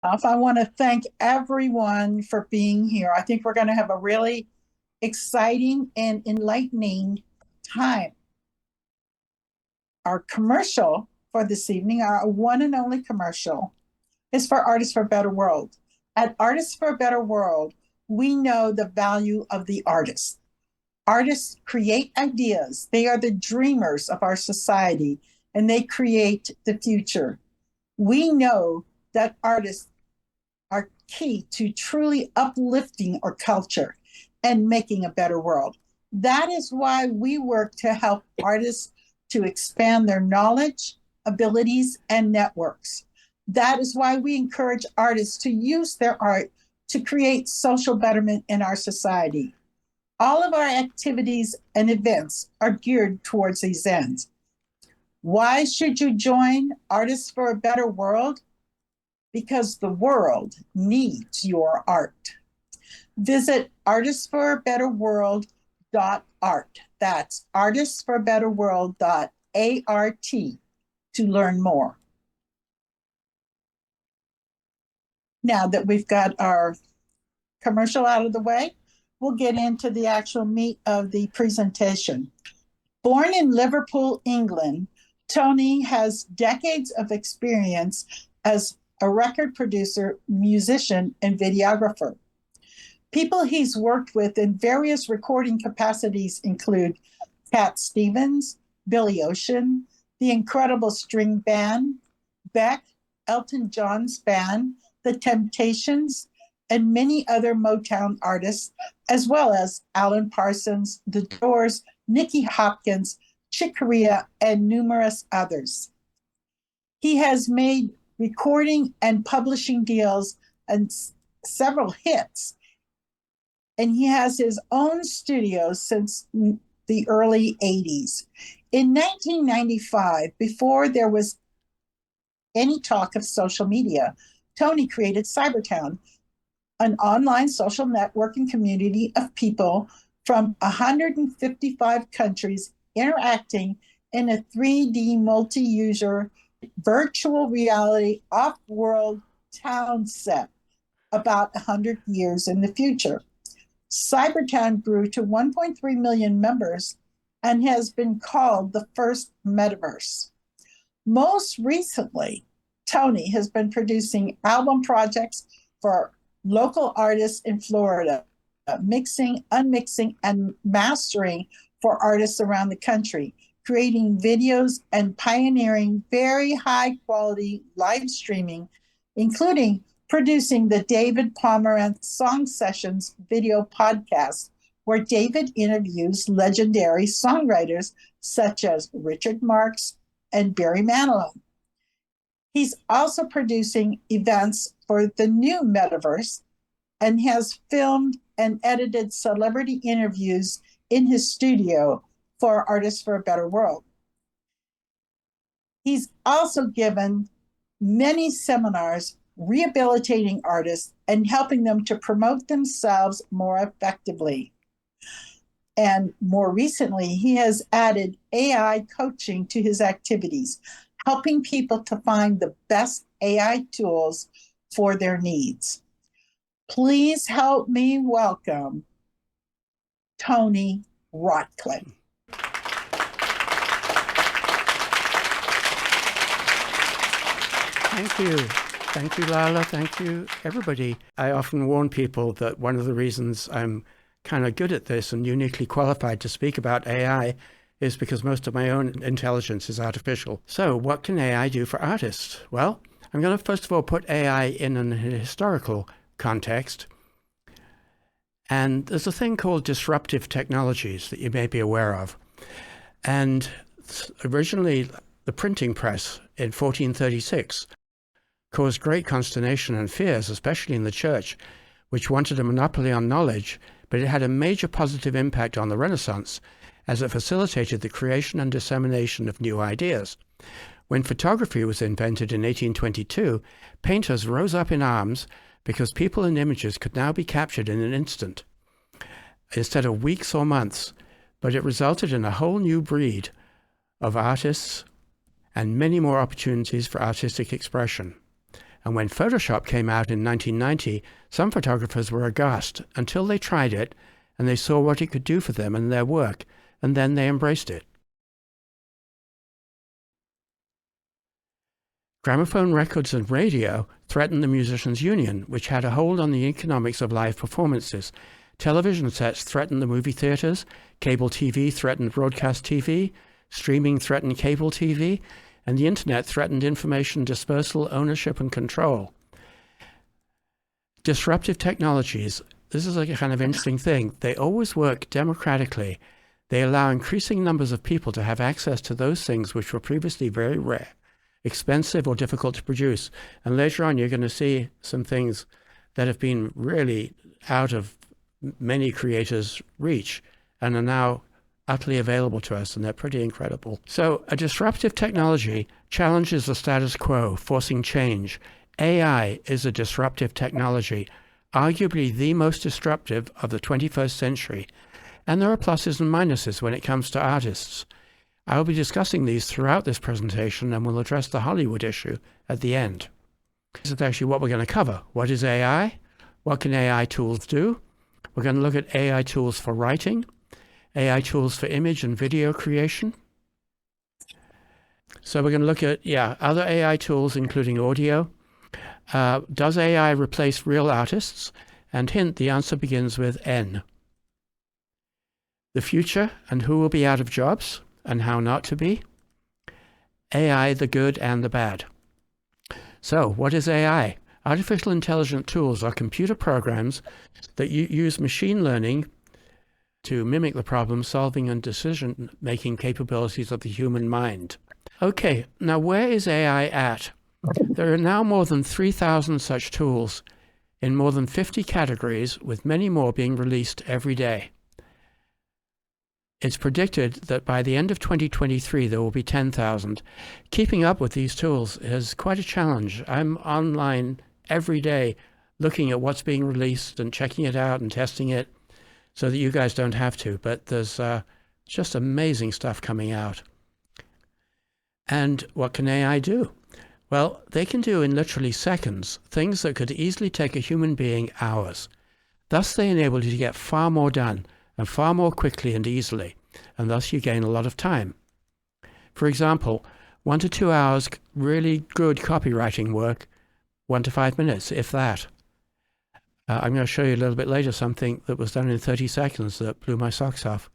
I want to thank everyone for being here. I think we're going to have a really exciting and enlightening time. Our commercial for this evening, our one and only commercial, is for Artists for a Better World. At Artists for a Better World, we know the value of the artist. Artists create ideas. They are the dreamers of our society, and they create the future. We know that artists are key to truly uplifting our culture and making a better world. That is why we work to help artists to expand their knowledge, abilities, and networks. That is why we encourage artists to use their art to create social betterment in our society. All of our activities and events are geared towards these ends. Why should you join Artists for a Better World? Because the world needs your art. Visit artistsforabetterworld.art. That's artistsforabetterworld.art to learn more. Now that we've got our commercial out of the way, we'll get into the actual meat of the presentation. Born in Liverpool, England, Tony has decades of experience as a record producer, musician, and videographer. People he's worked with in various recording capacities include Cat Stevens, Billy Ocean, The Incredible String Band, Beck, Elton John's band, The Temptations, and many other Motown artists, as well as Alan Parsons, The Doors, Nicky Hopkins, Chick Corea, and numerous others. He has made recording and publishing deals and several hits, and he has his own studio since the early 80s. In 1995, before there was any talk of social media, Tony created Cybertown, an online social networking community of people from 155 countries interacting in a 3D multi-user virtual reality off-world town set about 100 years in the future. Cybertown grew to 1.3 million members and has been called the first metaverse. Most recently, Tony has been producing album projects for local artists in Florida, mixing, unmixing, and mastering for artists around the country, creating videos and pioneering very high quality live streaming, including producing the David Pomerantz Song Sessions video podcast, where David interviews legendary songwriters such as Richard Marx and Barry Manilow. He's also producing events for the new metaverse and has filmed and edited celebrity interviews in his studio for Artists for a Better World. He's also given many seminars rehabilitating artists and helping them to promote themselves more effectively. And more recently, he has added AI coaching to his activities, helping people to find the best AI tools for their needs. Please help me welcome Tony Rotcliffe. Thank you. Thank you, Lala. Thank you, everybody. I often warn people that one of the reasons I'm kind of good at this and uniquely qualified to speak about AI is because most of my own intelligence is artificial. So what can AI do for artists? Well, I'm going to first of all put AI in an historical context. And there's a thing called disruptive technologies that you may be aware of. And originally, the printing press in 1436 caused great consternation and fears, especially in the church, which wanted a monopoly on knowledge, but it had a major positive impact on the Renaissance as it facilitated the creation and dissemination of new ideas. When photography was invented in 1822, painters rose up in arms because people and images could now be captured in an instant, instead of weeks or months, but it resulted in a whole new breed of artists and many more opportunities for artistic expression. And when Photoshop came out in 1990, some photographers were aghast until they tried it and they saw what it could do for them and their work, and then they embraced it. Gramophone records and radio threatened the musicians' union, which had a hold on the economics of live performances. Television sets threatened the movie theaters, cable TV threatened broadcast TV, streaming threatened cable TV, and the internet threatened information dispersal, ownership, and control. Disruptive technologies, this is a kind of interesting thing. They always work democratically. They allow increasing numbers of people to have access to those things which were previously very rare, expensive, or difficult to produce. And later on, you're going to see some things that have been really out of many creators' reach and are now utterly available to us, and they're pretty incredible. So a disruptive technology challenges the status quo, forcing change. AI is a disruptive technology, arguably the most disruptive of the 21st century. And there are pluses and minuses when it comes to artists. I will be discussing these throughout this presentation, and we'll address the Hollywood issue at the end. This is actually what we're going to cover. What is AI? What can AI tools do? We're going to look at AI tools for writing, AI tools for image and video creation. So we're going to look at, other AI tools, including audio. Does AI replace real artists? And hint, the answer begins with N. The future and who will be out of jobs and how not to be. AI, the good and the bad. So what is AI? Artificial intelligent tools are computer programs that use machine learning to mimic the problem-solving and decision-making capabilities of the human mind. Okay, now where is AI at? There are now more than 3,000 such tools in more than 50 categories, with many more being released every day. It's predicted that by the end of 2023, there will be 10,000. Keeping up with these tools is quite a challenge. I'm online every day looking at what's being released and checking it out and testing it so that you guys don't have to. But there's just amazing stuff coming out. And what can AI do? Well, they can do in literally seconds things that could easily take a human being hours. Thus, they enable you to get far more done, and far more quickly and easily, and thus you gain a lot of time. For example, 1 to 2 hours really good copywriting work, 1 to 5 minutes, if that. I'm going to show you a little bit later something that was done in 30 seconds that blew my socks off.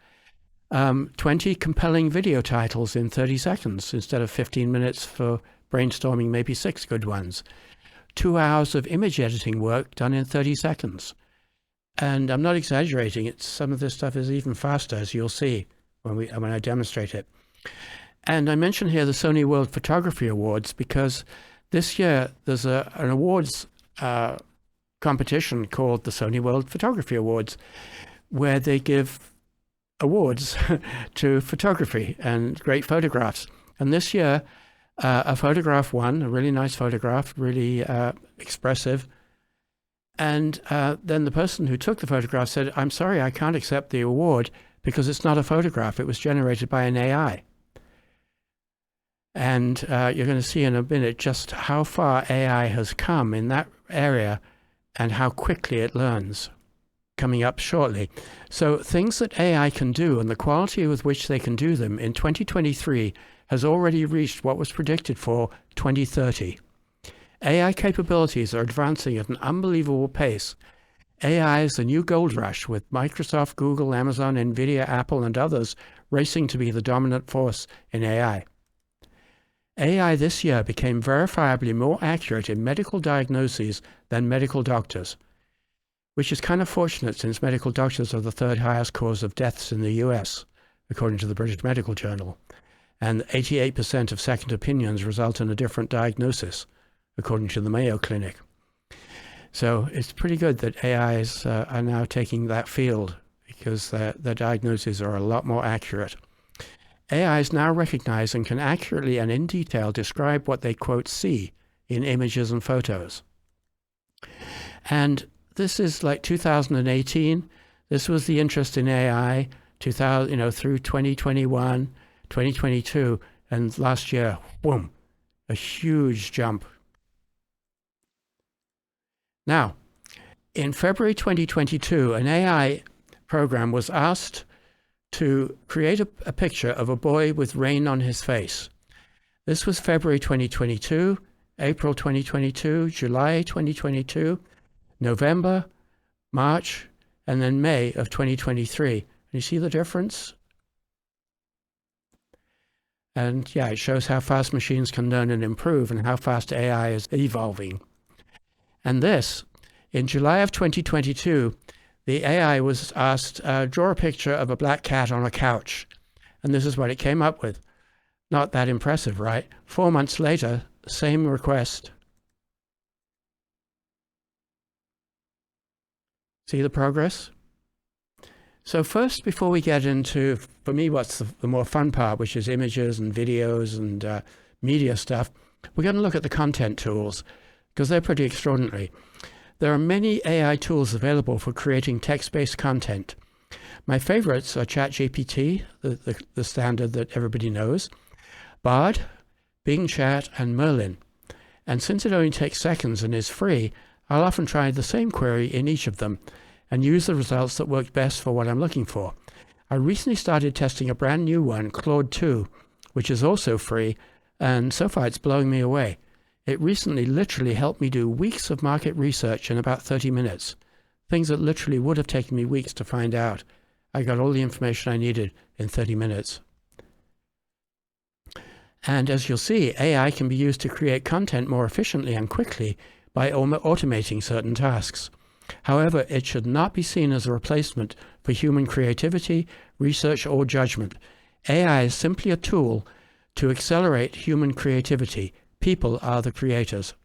20 compelling video titles in 30 seconds instead of 15 minutes for brainstorming maybe 6 good ones. 2 hours of image editing work done in 30 seconds. And I'm not exaggerating. Some of this stuff is even faster, as you'll see when I demonstrate it. And I mention here the Sony World Photography Awards because this year there's an awards competition called the Sony World Photography Awards, where they give awards to photography and great photographs. And this year, a photograph won, a really nice photograph, really expressive. And then the person who took the photograph said, "I'm sorry, I can't accept the award because it's not a photograph. It was generated by an AI." And you're going to see in a minute just how far AI has come in that area and how quickly it learns, coming up shortly. So things that AI can do and the quality with which they can do them in 2023 has already reached what was predicted for 2030. AI capabilities are advancing at an unbelievable pace. AI is the new gold rush, with Microsoft, Google, Amazon, Nvidia, Apple, and others racing to be the dominant force in AI. AI this year became verifiably more accurate in medical diagnoses than medical doctors, which is kind of fortunate since medical doctors are the 3rd highest cause of deaths in the US, according to the British Medical Journal. And 88% of second opinions result in a different diagnosis, according to the Mayo Clinic. So it's pretty good that AIs are now taking that field because their diagnoses are a lot more accurate. AIs now recognize and can accurately and in detail describe what they, quote, see in images and photos. And this is like 2018. This was the interest in AI through 2021, 2022, and last year, boom, a huge jump. Now, in February 2022, an AI program was asked to create a picture of a boy with rain on his face. This was February 2022, April 2022, July 2022, November, March, and then May of 2023. You see the difference? And yeah, it shows how fast machines can learn and improve and how fast AI is evolving. And this, in July of 2022, the AI was asked, draw a picture of a black cat on a couch. And this is what it came up with. Not that impressive, right? 4 months later, same request. See the progress? So first, before we get into, for me, what's the more fun part, which is images and videos and media stuff, we're going to look at the content tools, because they're pretty extraordinary. There are many AI tools available for creating text-based content. My favorites are ChatGPT, the standard that everybody knows, Bard, Bing Chat, and Merlin. And since it only takes seconds and is free, I'll often try the same query in each of them and use the results that work best for what I'm looking for. I recently started testing a brand new one, Claude 2, which is also free, and so far it's blowing me away. It recently literally helped me do weeks of market research in about 30 minutes. Things that literally would have taken me weeks to find out. I got all the information I needed in 30 minutes. And as you'll see, AI can be used to create content more efficiently and quickly by automating certain tasks. However, it should not be seen as a replacement for human creativity, research, or judgment. AI is simply a tool to accelerate human creativity. People are the creators.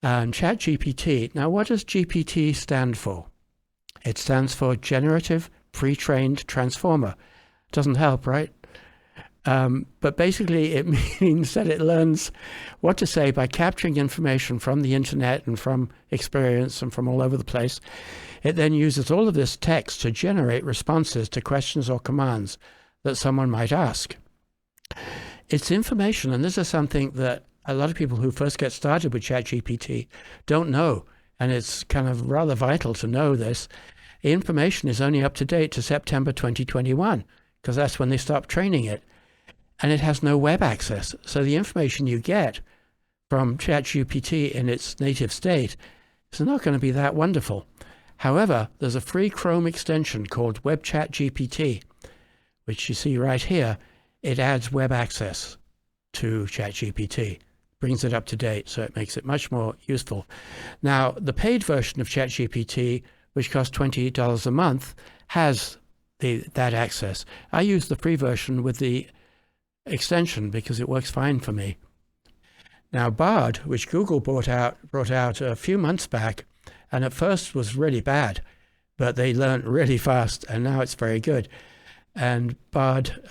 And ChatGPT, now what does GPT stand for? It stands for Generative Pre-trained Transformer. Doesn't help, right? But basically it means that it learns what to say by capturing information from the internet and from experience and from all over the place. It then uses all of this text to generate responses to questions or commands that someone might ask. It's information, and this is something that a lot of people who first get started with ChatGPT don't know, and it's kind of rather vital to know this. Information is only up to date to September 2021, because that's when they stopped training it. And it has no web access. So the information you get from ChatGPT in its native state is not going to be that wonderful. However, there's a free Chrome extension called WebChatGPT, which you see right here. It adds web access to ChatGPT, brings it up to date, so it makes it much more useful. Now, the paid version of ChatGPT, which costs $28 a month, has that access. I use the free version with the extension because it works fine for me. Now Bard, which Google brought out a few months back, and at first was really bad, but they learned really fast, and now it's very good. And Bard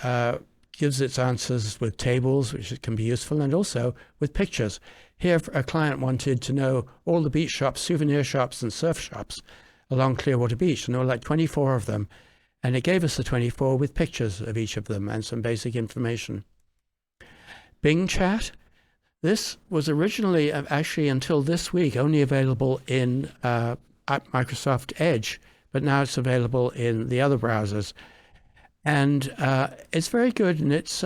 gives its answers with tables, which can be useful, and also with pictures. Here a client wanted to know all the beach shops, souvenir shops, and surf shops along Clearwater Beach, and there were like 24 of them. And it gave us the 24 with pictures of each of them and some basic information. Bing Chat. This was originally, actually until this week, only available in Microsoft Edge, but now it's available in the other browsers. And it's very good, and it's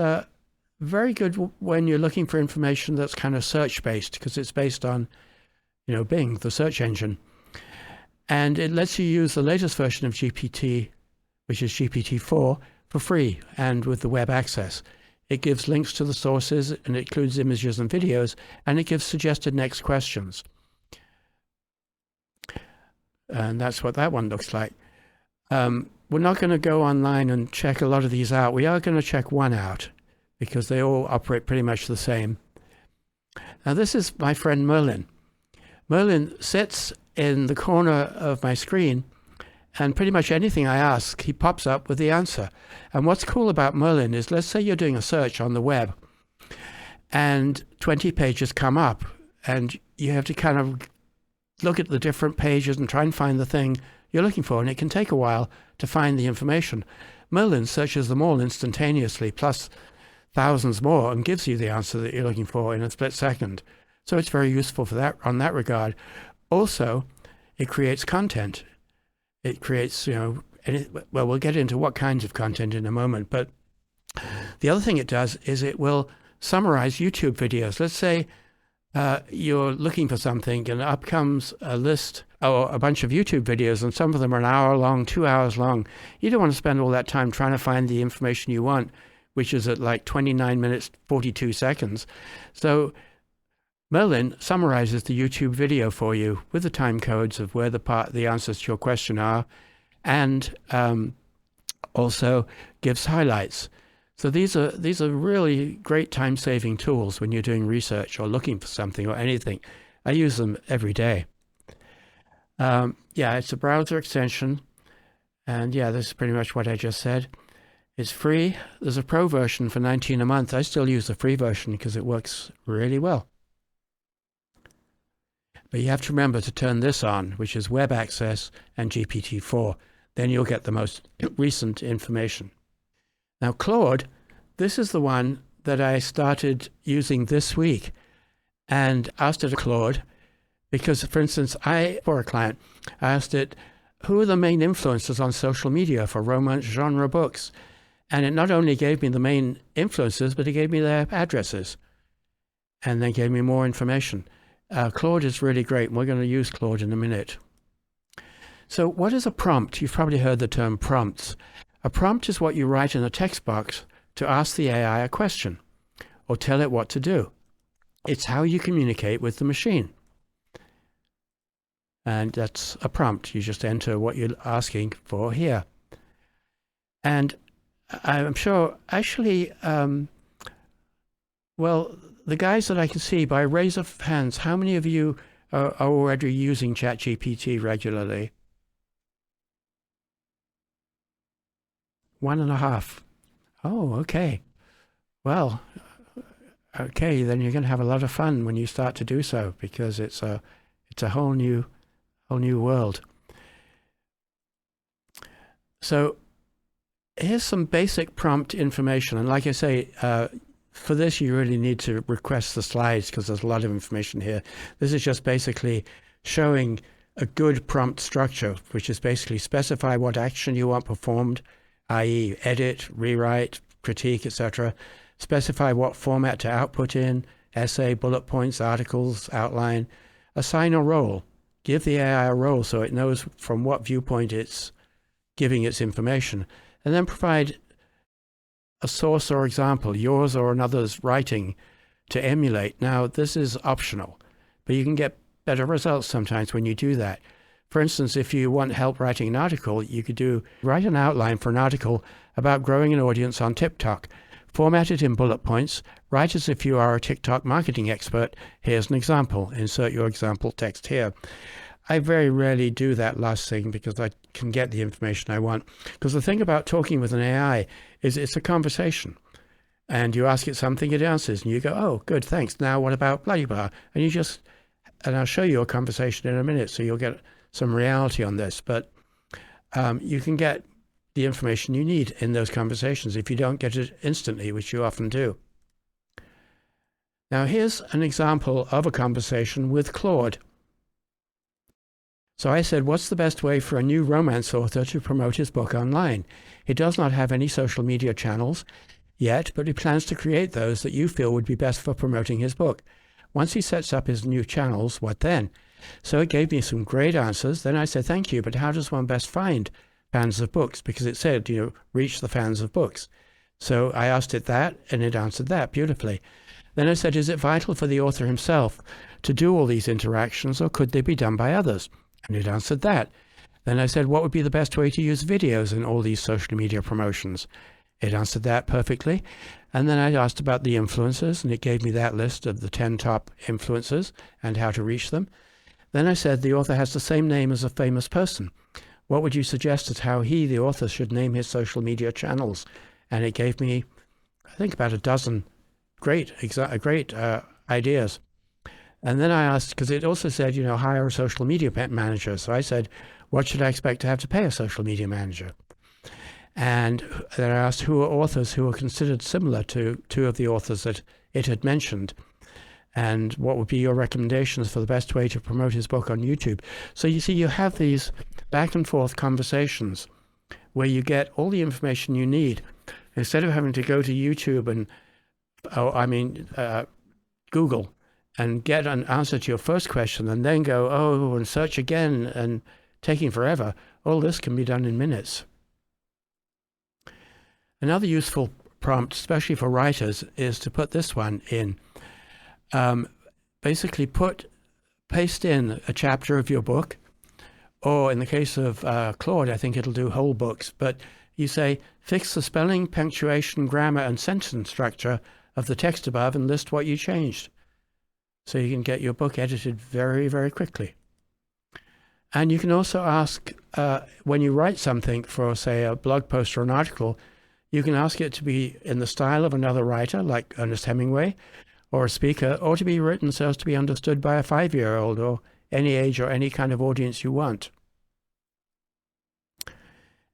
very good when you're looking for information that's kind of search-based, because it's based on, Bing, the search engine. And it lets you use the latest version of GPT, which is GPT-4, for free and with the web access. It gives links to the sources, and it includes images and videos, and it gives suggested next questions. And that's what that one looks like. We're not going to go online and check a lot of these out. We are going to check one out because they all operate pretty much the same. Now this is my friend Merlin. Merlin sits in the corner of my screen, and pretty much anything I ask, he pops up with the answer. And what's cool about Merlin is, let's say you're doing a search on the web and 20 pages come up, and you have to kind of look at the different pages and try and find the thing you're looking for, and it can take a while to find the information. Merlin searches them all instantaneously, plus thousands more, and gives you the answer that you're looking for in a split second. So it's very useful for that, on that regard. Also, it creates content. It creates, well, we'll get into what kinds of content in a moment, but the other thing it does is it will summarize YouTube videos. Let's say you're looking for something and up comes a list or a bunch of YouTube videos, and some of them are an hour long, 2 hours long. You don't want to spend all that time trying to find the information you want, which is at like 29 minutes, 42 seconds. So Merlin summarizes the YouTube video for you with the time codes of where the answers to your question are, and also gives highlights. So these are really great time-saving tools when you're doing research or looking for something or anything. I use them every day. Yeah, it's a browser extension, and yeah, this is pretty much what I just said. It's free. There's a pro version for $19 a month. I still use the free version because it works really well. But you have to remember to turn this on, which is web access and GPT-4. Then you'll get the most recent information. Now, Claude, this is the one that I started using this week, and asked it, Claude, because, for instance, for a client, I asked it, who are the main influencers on social media for romance genre books? And it not only gave me the main influencers, but it gave me their addresses, and then gave me more information. Claude is really great, and we're going to use Claude in a minute. So what is a prompt? You've probably heard the term prompts. A prompt is what you write in a text box to ask the AI a question or tell it what to do. It's how you communicate with the machine. And that's a prompt. You just enter what you're asking for here. And I'm sure, actually, well, the guys that I can see by raise of hands, how many of you are already using ChatGPT regularly? 1.5. Oh, okay. Well, okay, then you're going to have a lot of fun when you start to do so, because it's a whole new world. So here's some basic prompt information, and like I say, for this you really need to request the slides because there's a lot of information here. This is just basically showing a good prompt structure, which is basically specify what action you want performed, i.e. edit, rewrite, critique, etc. Specify what format to output in, essay, bullet points, articles, outline. Assign a role. Give the AI a role so it knows from what viewpoint it's giving its information. And then provide a source or example, yours or another's writing, to emulate. Now, this is optional, but you can get better results sometimes when you do that. For instance, if you want help writing an article, you could write an outline for an article about growing an audience on TikTok. Format it in bullet points. Write as if you are a TikTok marketing expert. Here's an example. Insert your example text here. I very rarely do that last thing because I can get the information I want. Because the thing about talking with an AI is it's a conversation. And you ask it something, it answers. And you go, oh, good, thanks. Now what about blah, blah, blah? And I'll show you a conversation in a minute so you'll get some reality on this. But you can get the information you need in those conversations if you don't get it instantly, which you often do. Now here's an example of a conversation with Claude. So I said, what's the best way for a new romance author to promote his book online? He does not have any social media channels yet, but he plans to create those that you feel would be best for promoting his book. Once he sets up his new channels, what then? So it gave me some great answers. Then I said, thank you, but how does one best find fans of books? Because it said, reach the fans of books. So I asked it that, and it answered that beautifully. Then I said, is it vital for the author himself to do all these interactions, or could they be done by others? And it answered that. Then I said, what would be the best way to use videos in all these social media promotions? It answered that perfectly. And then I asked about the influencers, and it gave me that list of the 10 top influencers and how to reach them. Then I said, the author has the same name as a famous person. What would you suggest as how he, the author, should name his social media channels? And it gave me, I think, about a dozen great ideas. And then I asked, because it also said, hire a social media manager. So I said, what should I expect to have to pay a social media manager? And then I asked who are authors who are considered similar to two of the authors that it had mentioned. And what would be your recommendations for the best way to promote his book on YouTube? So you see, you have these back and forth conversations where you get all the information you need. Instead of having to go to YouTube and, Google and get an answer to your first question and then go, and search again and taking forever, all this can be done in minutes. Another useful prompt, especially for writers, is to put this one in. Basically paste in a chapter of your book, or in the case of Claude, I think it'll do whole books, but you say, fix the spelling, punctuation, grammar, and sentence structure of the text above and list what you changed. So you can get your book edited very, very quickly. And you can also ask, when you write something for, say, a blog post or an article, you can ask it to be in the style of another writer, like Ernest Hemingway, or a speaker, or to be written so as to be understood by a 5-year-old or any age or any kind of audience you want.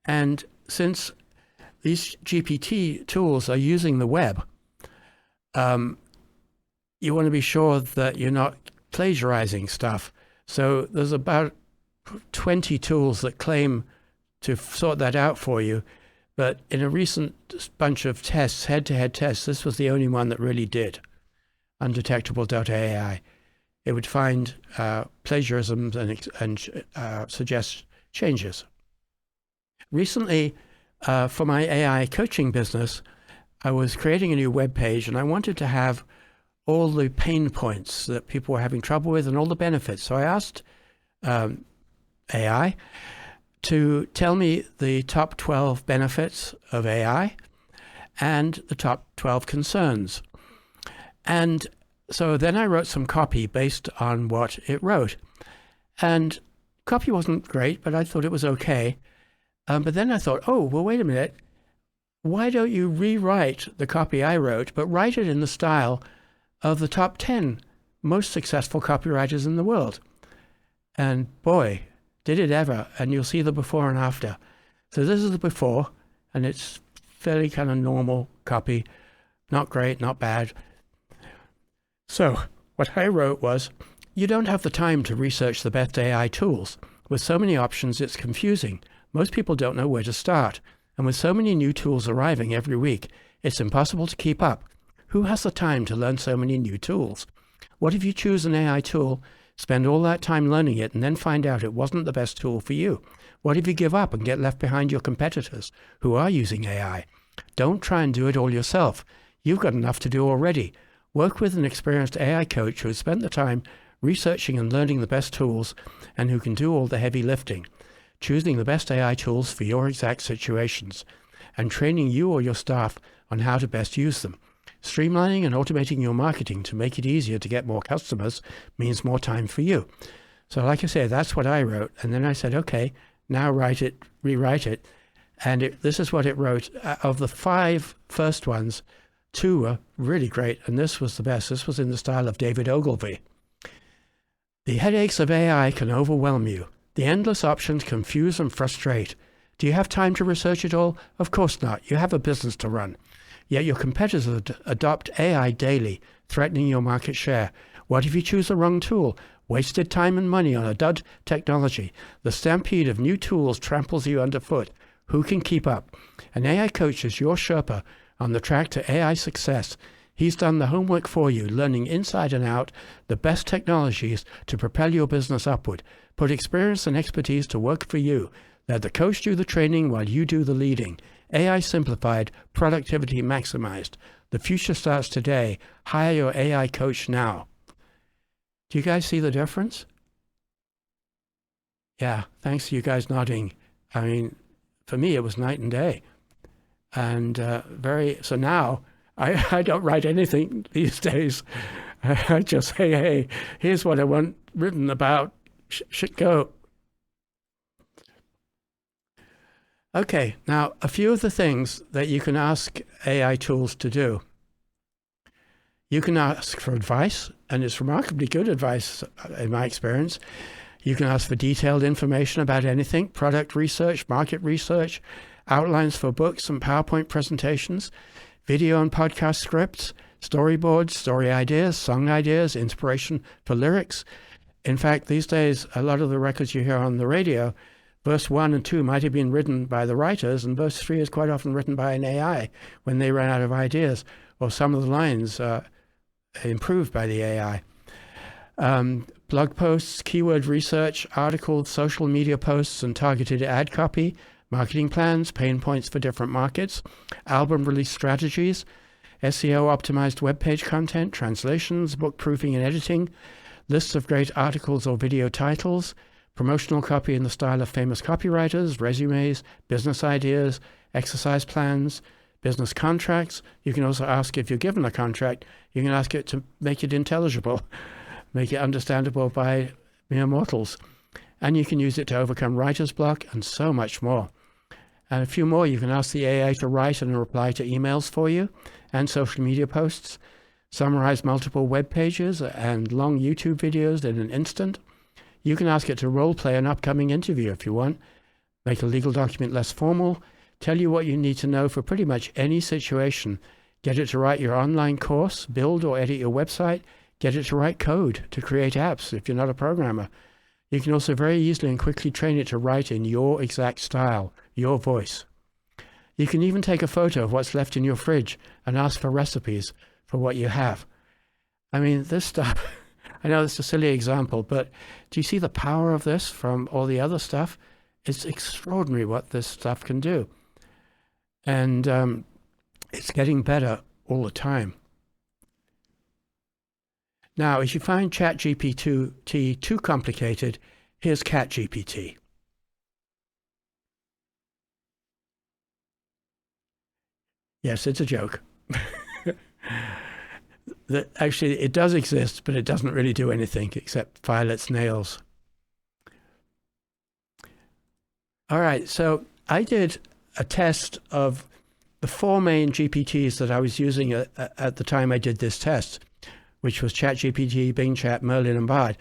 And since these GPT tools are using the web, you want to be sure that you're not plagiarizing stuff. So there's about 20 tools that claim to sort that out for you. But in a recent bunch of tests, head-to-head tests, this was the only one that really did. Undetectable.ai. It would find plagiarisms and suggest changes. Recently, for my AI coaching business, I was creating a new web page and I wanted to have all the pain points that people were having trouble with and all the benefits. So I asked AI to tell me the top 12 benefits of AI and the top 12 concerns. And so then I wrote some copy based on what it wrote. And copy wasn't great, but I thought it was okay. But then I thought, wait a minute. Why don't you rewrite the copy I wrote, but write it in the style of the top 10 most successful copywriters in the world? And boy, did it ever. And you'll see the before and after. So this is the before, and it's fairly kind of normal copy. Not great, not bad. So what I wrote was, you don't have the time to research the best AI tools. With so many options, it's confusing. Most people don't know where to start. And with so many new tools arriving every week, it's impossible to keep up. Who has the time to learn so many new tools? What if you choose an AI tool, spend all that time learning it, and then find out it wasn't the best tool for you? What if you give up and get left behind your competitors who are using AI? Don't try and do it all yourself. You've got enough to do already. Work with an experienced AI coach who has spent the time researching and learning the best tools and who can do all the heavy lifting, choosing the best AI tools for your exact situations, and training you or your staff on how to best use them. Streamlining and automating your marketing to make it easier to get more customers means more time for you. So like I said, that's what I wrote. And then I said, okay, now rewrite it. And this is what it wrote. Of the 5 first ones, 2 were really great. And this was the best. This was in the style of David Ogilvy. The headaches of AI can overwhelm you. The endless options confuse and frustrate. Do you have time to research it all? Of course not. You have a business to run. Yet your competitors adopt AI daily, threatening your market share. What if you choose the wrong tool? Wasted time and money on a dud technology. The stampede of new tools tramples you underfoot. Who can keep up? An AI coach is your Sherpa on the track to AI success. He's done the homework for you, learning inside and out the best technologies to propel your business upward. Put experience and expertise to work for you. Let the coach do the training while you do the leading. AI simplified, productivity maximized. The future starts today. Hire your AI coach now. Do you guys see the difference? Yeah, thanks to you guys nodding. I mean, for me, it was night and day. And so now I don't write anything these days. I just say, hey, here's what I want written about. Go. Okay, now a few of the things that you can ask AI tools to do. You can ask for advice, and it's remarkably good advice in my experience. You can ask for detailed information about anything, product research, market research, outlines for books and PowerPoint presentations, video and podcast scripts, storyboards, story ideas, song ideas, inspiration for lyrics. In fact, these days, a lot of the records you hear on the radio, verse 1 and 2 might have been written by the writers, and verse 3 is quite often written by an AI when they run out of ideas, or some of the lines are improved by the AI. Blog posts, keyword research, articles, social media posts, and targeted ad copy, marketing plans, pain points for different markets, album release strategies, SEO optimized web page content, translations, book proofing and editing, lists of great articles or video titles, promotional copy in the style of famous copywriters, resumes, business ideas, exercise plans, business contracts. You can also ask, if you're given a contract, you can ask it to make it intelligible, make it understandable by mere mortals. And you can use it to overcome writer's block and so much more. And a few more, you can ask the AI to write and reply to emails for you and social media posts, summarize multiple web pages and long YouTube videos in an instant. You can ask it to role play an upcoming interview if you want, make a legal document less formal, tell you what you need to know for pretty much any situation, get it to write your online course, build or edit your website, get it to write code to create apps if you're not a programmer. You can also very easily and quickly train it to write in your exact style, your voice. You can even take a photo of what's left in your fridge and ask for recipes for what you have. I mean, this stuff, I know it's a silly example, but do you see the power of this from all the other stuff? It's extraordinary what this stuff can do. And it's getting better all the time. Now, if you find ChatGPT too complicated, here's CatGPT. Yes, it's a joke. Actually, it does exist, but it doesn't really do anything except file its nails. All right, so I did a test of the 4 main GPTs that I was using at the time I did this test, which was ChatGPT, Bing Chat, Merlin, and Bard.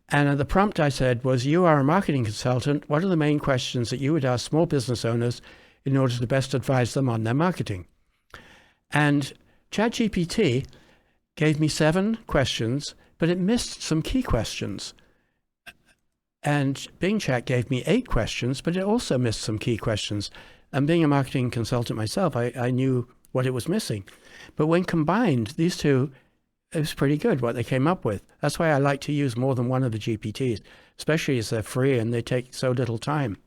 And the prompt I said was, you are a marketing consultant. What are the main questions that you would ask small business owners in order to best advise them on their marketing? And ChatGPT gave me 7 questions, but it missed some key questions. And Bing Chat gave me 8 questions, but it also missed some key questions. And being a marketing consultant myself, I knew what it was missing. But when combined, these two, it was pretty good what they came up with. That's why I like to use more than one of the GPTs, especially as they're free and they take so little time.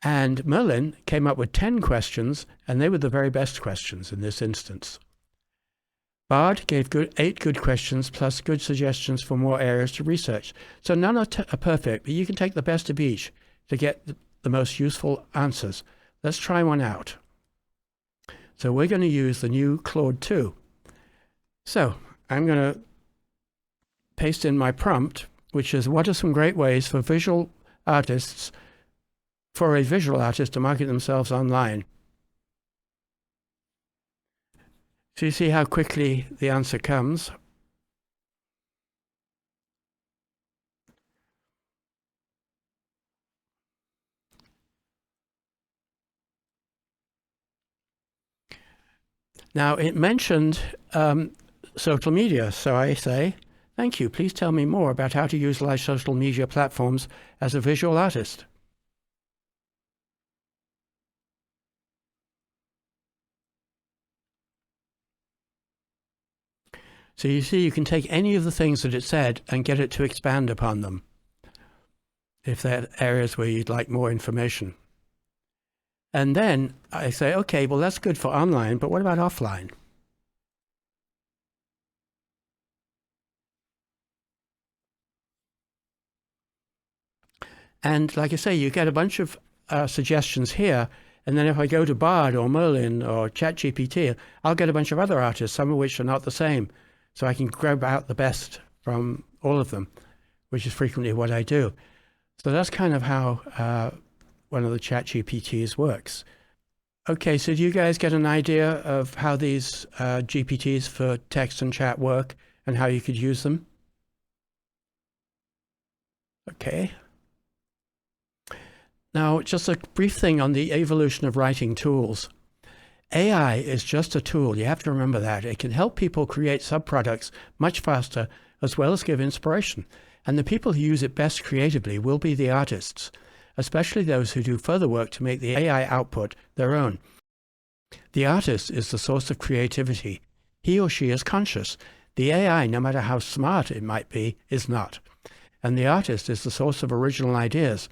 And Merlin came up with 10 questions, and they were the very best questions in this instance. Bard gave 8 good questions plus good suggestions for more areas to research. So none are perfect, but you can take the best of each to get the most useful answers. Let's try one out. So we're going to use the new Claude 2. So I'm going to paste in my prompt, which is, what are some great ways for a visual artist to market themselves online? So you see how quickly the answer comes. Now, it mentioned social media, so I say, thank you. Please tell me more about how to utilize social media platforms as a visual artist. So you see, you can take any of the things that it said and get it to expand upon them, if there are areas where you'd like more information. And then I say, okay, well, that's good for online, but what about offline? And like I say, you get a bunch of suggestions here. And then if I go to Bard or Merlin or ChatGPT, I'll get a bunch of other artists, some of which are not the same. So I can grab out the best from all of them, which is frequently what I do. So that's kind of how one of the ChatGPTs works. Okay, so do you guys get an idea of how these GPTs for text and chat work and how you could use them? Okay. Now, just a brief thing on the evolution of writing tools. AI is just a tool. You have to remember that. It can help people create subproducts much faster, as well as give inspiration. And the people who use it best creatively will be the artists, especially those who do further work to make the AI output their own. The artist is the source of creativity. He or she is conscious. The AI, no matter how smart it might be, is not. And the artist is the source of original ideas.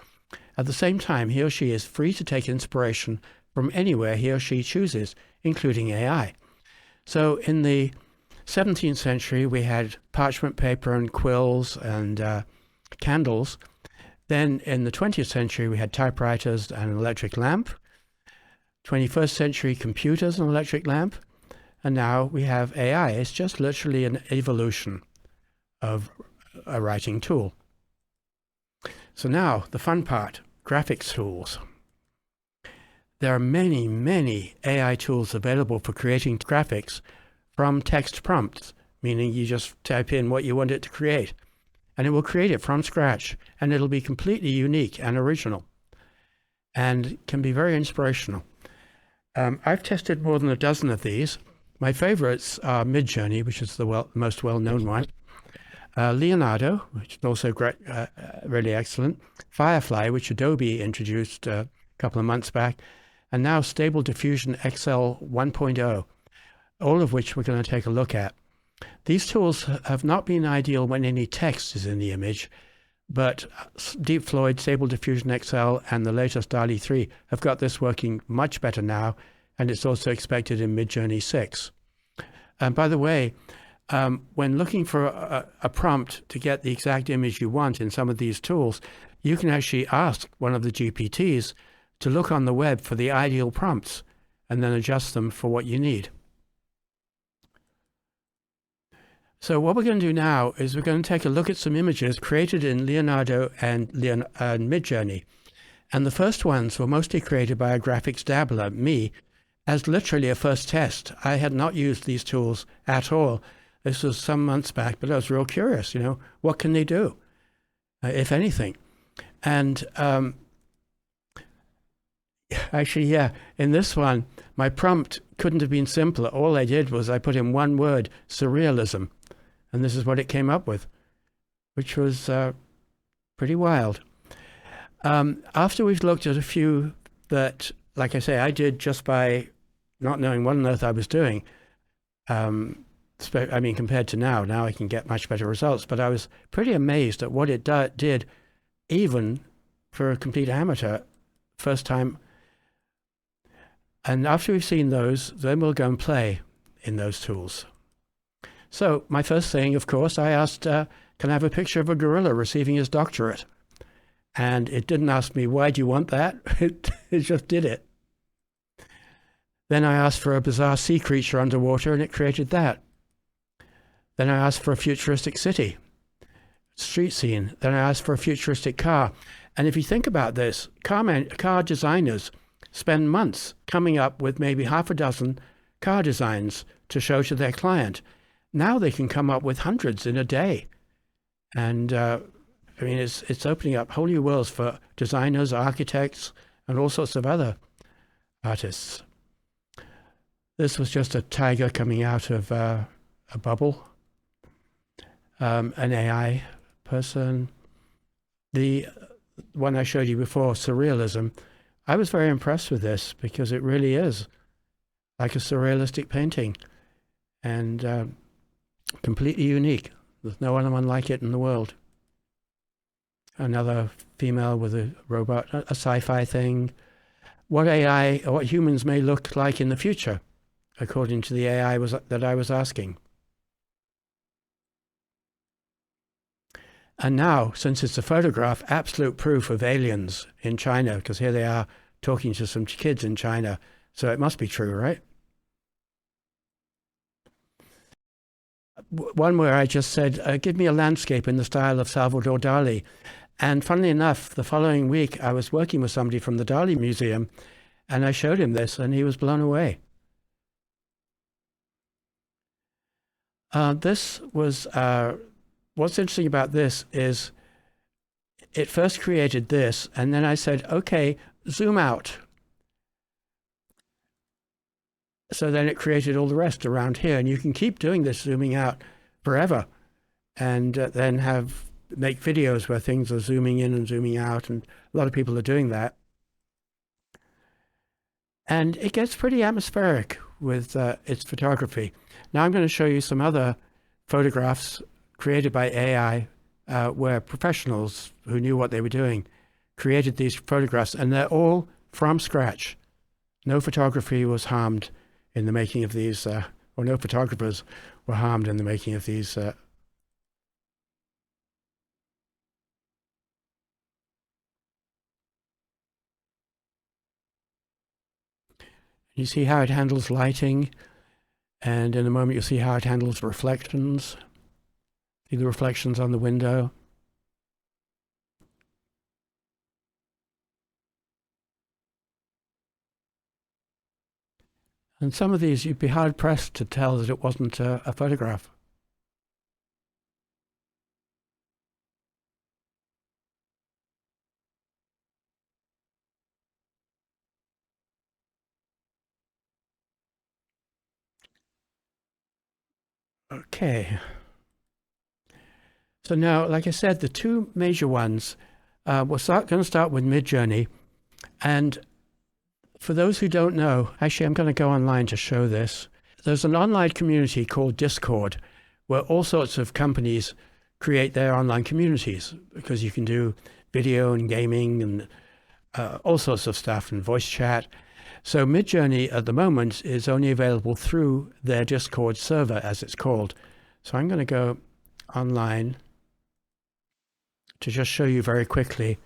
At the same time, he or she is free to take inspiration from anywhere he or she chooses, including AI. So in the 17th century, we had parchment paper and quills and candles. Then in the 20th century, we had typewriters and an electric lamp. 21st century, computers and electric lamp. And now we have AI. It's just literally an evolution of a writing tool. So now the fun part, graphics tools. There are many, many AI tools available for creating graphics from text prompts, meaning you just type in what you want it to create, and it will create it from scratch, and it'll be completely unique and original, and can be very inspirational. I've tested more than a dozen of these. My favorites are Midjourney, which is the most well-known one, Leonardo, which is also great, really excellent, Firefly, which Adobe introduced a couple of months back, and now Stable Diffusion XL 1.0, all of which we're going to take a look at. These tools have not been ideal when any text is in the image, but Deep Floyd, Stable Diffusion XL, and the latest DALL-E 3 have got this working much better now, and it's also expected in Midjourney 6. And by the way, when looking for a prompt to get the exact image you want in some of these tools, you can actually ask one of the GPTs to look on the web for the ideal prompts and then adjust them for what you need. So what we're going to do now is we're going to take a look at some images created in Leonardo and Midjourney. And the first ones were mostly created by a graphics dabbler, me, as literally a first test. I had not used these tools at all. This was some months back, but I was real curious, what can they do, if anything? And actually, yeah, in this one, my prompt couldn't have been simpler. All I did was I put in one word, surrealism, and this is what it came up with, which was pretty wild. After we've looked at a few that, like I say, I did just by not knowing what on earth I was doing, I mean, compared to now I can get much better results, but I was pretty amazed at what it did, even for a complete amateur, first time. And after we've seen those, then we'll go and play in those tools. So my first thing, of course, I asked, can I have a picture of a gorilla receiving his doctorate? And it didn't ask me, why do you want that? It just did it. Then I asked for a bizarre sea creature underwater, and it created that. Then I asked for a futuristic city, street scene. Then I asked for a futuristic car. And if you think about this, car designers spend months coming up with maybe half a dozen car designs to show to their client. Now they can come up with hundreds in a day. And I mean, it's opening up whole new worlds for designers, architects, and all sorts of other artists. This was just a tiger coming out of a bubble, an AI person. The one I showed you before, surrealism, I was very impressed with this because it really is like a surrealistic painting and completely unique. There's no other one like it in the world. Another female with a robot, a sci-fi thing. What AI, or what humans may look like in the future, according to the AI that I was asking. And now, since it's a photograph, absolute proof of aliens in China, because here they are talking to some kids in China. So it must be true, right? One where I just said, give me a landscape in the style of Salvador Dali. And funnily enough, the following week, I was working with somebody from the Dali Museum, and I showed him this, and he was blown away. This was, what's interesting about this is it first created this, and then I said, okay, zoom out. so then it created all the rest around here. And you can keep doing this, zooming out forever, and then make videos where things are zooming in and zooming out. And a lot of people are doing that. And it gets pretty atmospheric with its photography. Now I'm going to show you some other photographs created by AI where professionals who knew what they were doing created these photographs, and they're all from scratch. No photography was harmed in the making of these, or no photographers were harmed in the making of these. You see how it handles lighting, and in a moment you'll see how it handles reflections. See the reflections on the window. And some of these you'd be hard-pressed to tell that it wasn't a photograph. Okay. So now, like I said, the two major ones, we're going to start with Midjourney. And for those who don't know, actually, I'm going to go online to show this. There's an online community called Discord, where all sorts of companies create their online communities, because you can do video and gaming and all sorts of stuff, and voice chat. So Midjourney at the moment is only available through their Discord server, as it's called. So I'm going to go online to just show you very quickly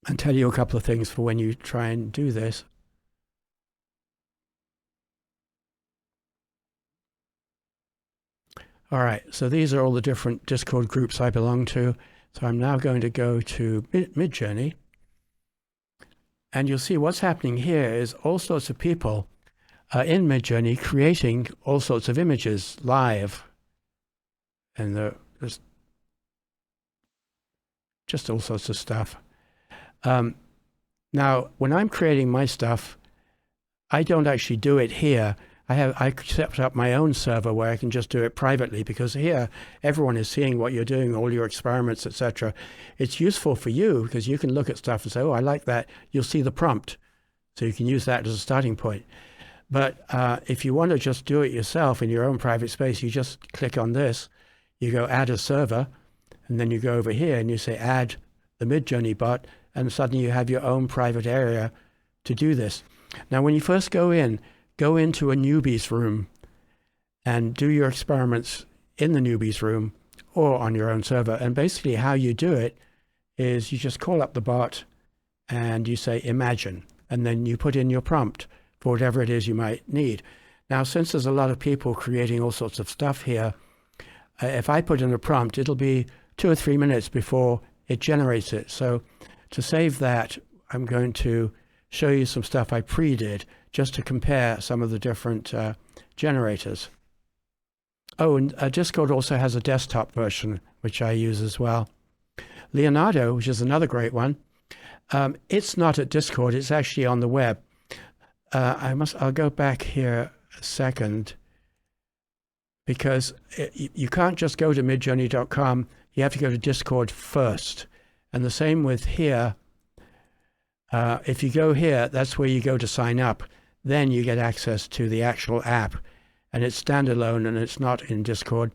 and tell you a couple of things for when you try and do this. All right, so these are all the different Discord groups I belong to. So I'm now going to go to Midjourney. And you'll see what's happening here is all sorts of people in Midjourney creating all sorts of images live. And there's just all sorts of stuff. Now, when I'm creating my stuff, I don't actually do it here. I set up my own server where I can just do it privately, because here everyone is seeing what you're doing, all your experiments, etc. It's useful for you because you can look at stuff and say, oh, I like that. You'll see the prompt. So you can use that as a starting point. But if you want to just do it yourself in your own private space, you just click on this, you go add a server, and then you go over here and you say add the Midjourney bot, and suddenly you have your own private area to do this. Now, when you first go into a newbie's room and do your experiments in the newbie's room or on your own server. And basically how you do it is you just call up the bot and you say imagine, and then you put in your prompt for whatever it is you might need. Now, since there's a lot of people creating all sorts of stuff here, if I put in a prompt, it'll be 2 or 3 minutes before it generates it. So to save that, I'm going to show you some stuff I pre-did just to compare some of the different generators. Oh, and Discord also has a desktop version, which I use as well. Leonardo, which is another great one, it's not at Discord, it's actually on the web. I'll go back here a second, because you can't just go to midjourney.com, you have to go to Discord first. And the same with here. If you go here, that's where you go to sign up. Then you get access to the actual app, and it's standalone and it's not in Discord.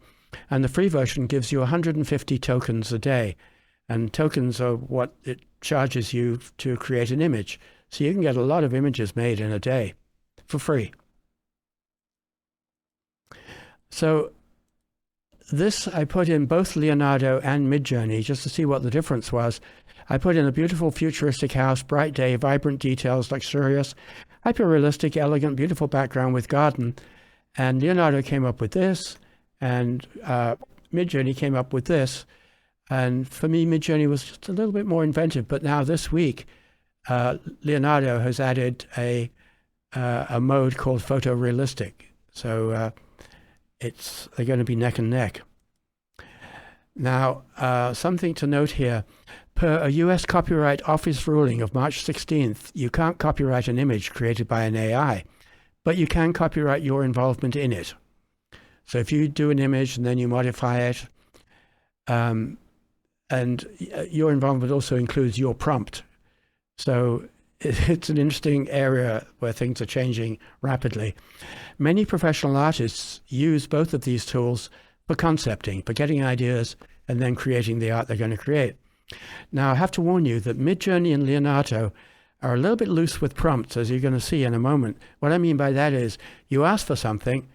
And the free version gives you 150 tokens a day. And tokens are what it charges you to create an image. So you can get a lot of images made in a day for free. So this I put in both Leonardo and Midjourney just to see what the difference was. I put in a beautiful futuristic house, bright day, vibrant details, luxurious, hyper-realistic, elegant, beautiful background with garden. And Leonardo came up with this, and Midjourney came up with this. And for me, Midjourney was just a little bit more inventive. But now this week, Leonardo has added a mode called photorealistic. So they're going to be neck and neck. Now, something to note here. Per a US Copyright Office ruling of March 16th, you can't copyright an image created by an AI. but you can copyright your involvement in it. So if you do an image and then you modify it, and your involvement also includes your prompt. So it's an interesting area where things are changing rapidly. Many professional artists use both of these tools for concepting, for getting ideas and then creating the art they're going to create. Now, I have to warn you that Midjourney and Leonardo are a little bit loose with prompts, as you're going to see in a moment. What I mean by that is you ask for something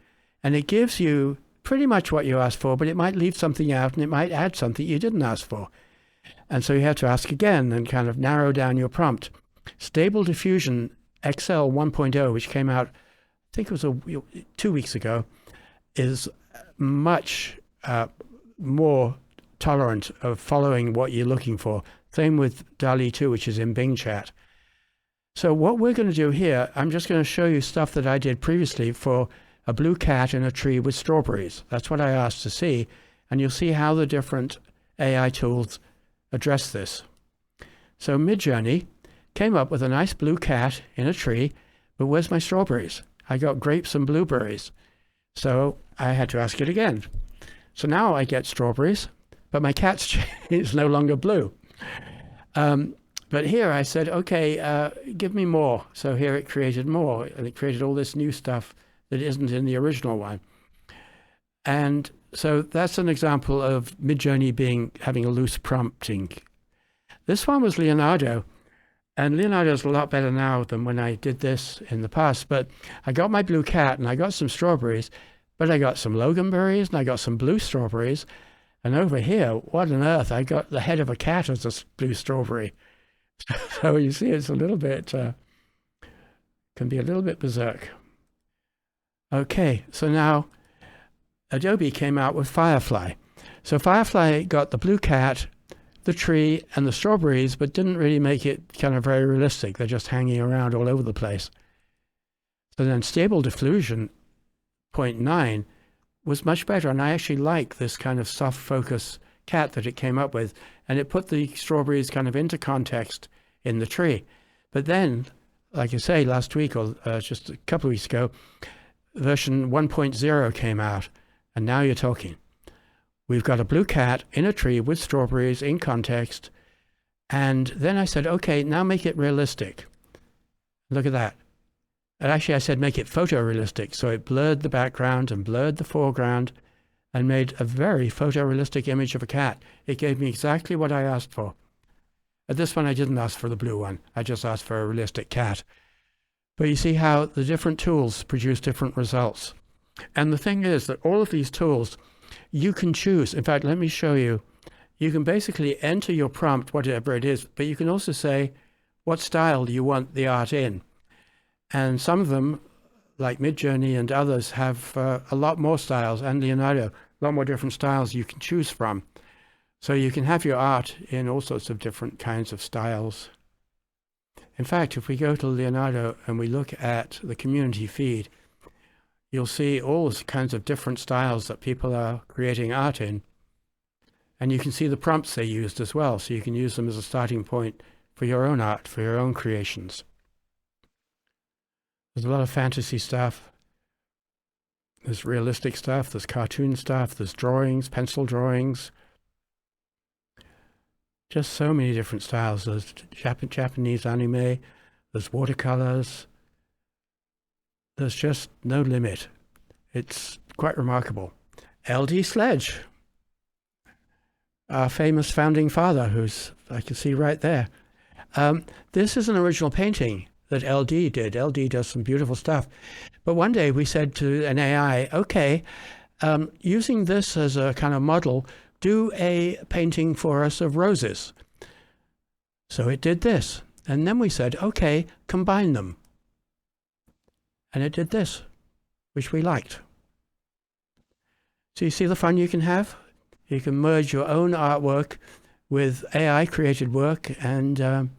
and it gives you pretty much what you asked for, but it might leave something out and it might add something you didn't ask for. And so you have to ask again and kind of narrow down your prompt. Stable Diffusion XL 1.0, which came out, I think it was 2 weeks ago, is much more tolerant of following what you're looking for. Same with DALL-E 2, which is in Bing Chat. So what we're going to do here, I'm just going to show you stuff that I did previously for a blue cat in a tree with strawberries. That's what I asked to see. And you'll see how the different AI tools address this. So Midjourney came up with a nice blue cat in a tree, but where's my strawberries? I got grapes and blueberries. So I had to ask it again. So now I get strawberries, but my cat is no longer blue. But here I said, okay, give me more. So here it created more, and it created all this new stuff that isn't in the original one. And so that's an example of Midjourney having a loose prompting. This one was Leonardo, and Leonardo's a lot better now than when I did this in the past. But I got my blue cat and I got some strawberries, but I got some loganberries and I got some blue strawberries. And over here, what on earth? I got the head of a cat as a blue strawberry. So you see, it's a little bit, can be a little bit berserk. Okay, so now Adobe came out with Firefly. So Firefly got the blue cat, the tree, and the strawberries, but didn't really make it kind of very realistic. They're just hanging around all over the place. So then Stable Diffusion 0.9 was much better, and I actually like this kind of soft focus cat that it came up with, and it put the strawberries kind of into context in the tree. But then, like I say, last week or just a couple of weeks ago, version 1.0 came out, and now you're talking. We've got a blue cat in a tree with strawberries in context, and then I said, okay, now make it realistic. Look at that. And actually I said make it photorealistic, so it blurred the background and blurred the foreground and made a very photorealistic image of a cat. It gave me exactly what I asked for. At this one I didn't ask for the blue one, I just asked for a realistic cat. But you see how the different tools produce different results. And the thing is that all of these tools, you can choose. In fact, let me show you. You can basically enter your prompt, whatever it is, but you can also say what style you want the art in. And some of them, like Midjourney and others, have a lot more styles, and Leonardo, a lot more different styles you can choose from. So you can have your art in all sorts of different kinds of styles. In fact, if we go to Leonardo and we look at the community feed, you'll see all kinds of different styles that people are creating art in. And you can see the prompts they used as well, so you can use them as a starting point for your own art, for your own creations. There's a lot of fantasy stuff. There's realistic stuff, there's cartoon stuff, there's drawings, pencil drawings. Just so many different styles. There's Japanese anime, there's watercolors. There's just no limit. It's quite remarkable. L.D. Sledge, our famous founding father, who's, I can see right there. This is an original painting that L.D. did. L.D. does some beautiful stuff. But one day we said to an AI, okay, using this as a kind of model, do a painting for us of roses. So it did this. And then we said, okay, combine them. And it did this, which we liked. So you see the fun you can have? You can merge your own artwork with AI created work and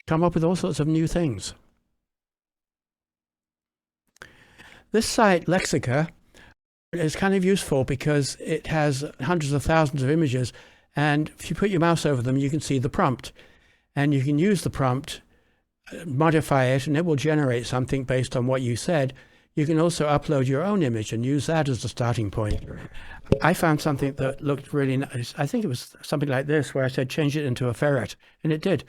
come up with all sorts of new things. This site, Lexica, is kind of useful because it has hundreds of thousands of images, and if you put your mouse over them, you can see the prompt. And you can use the prompt, modify it, and it will generate something based on what you said. you can also upload your own image and use that as a starting point. I found something that looked really nice. I think it was something like this, where I said, change it into a ferret, and it did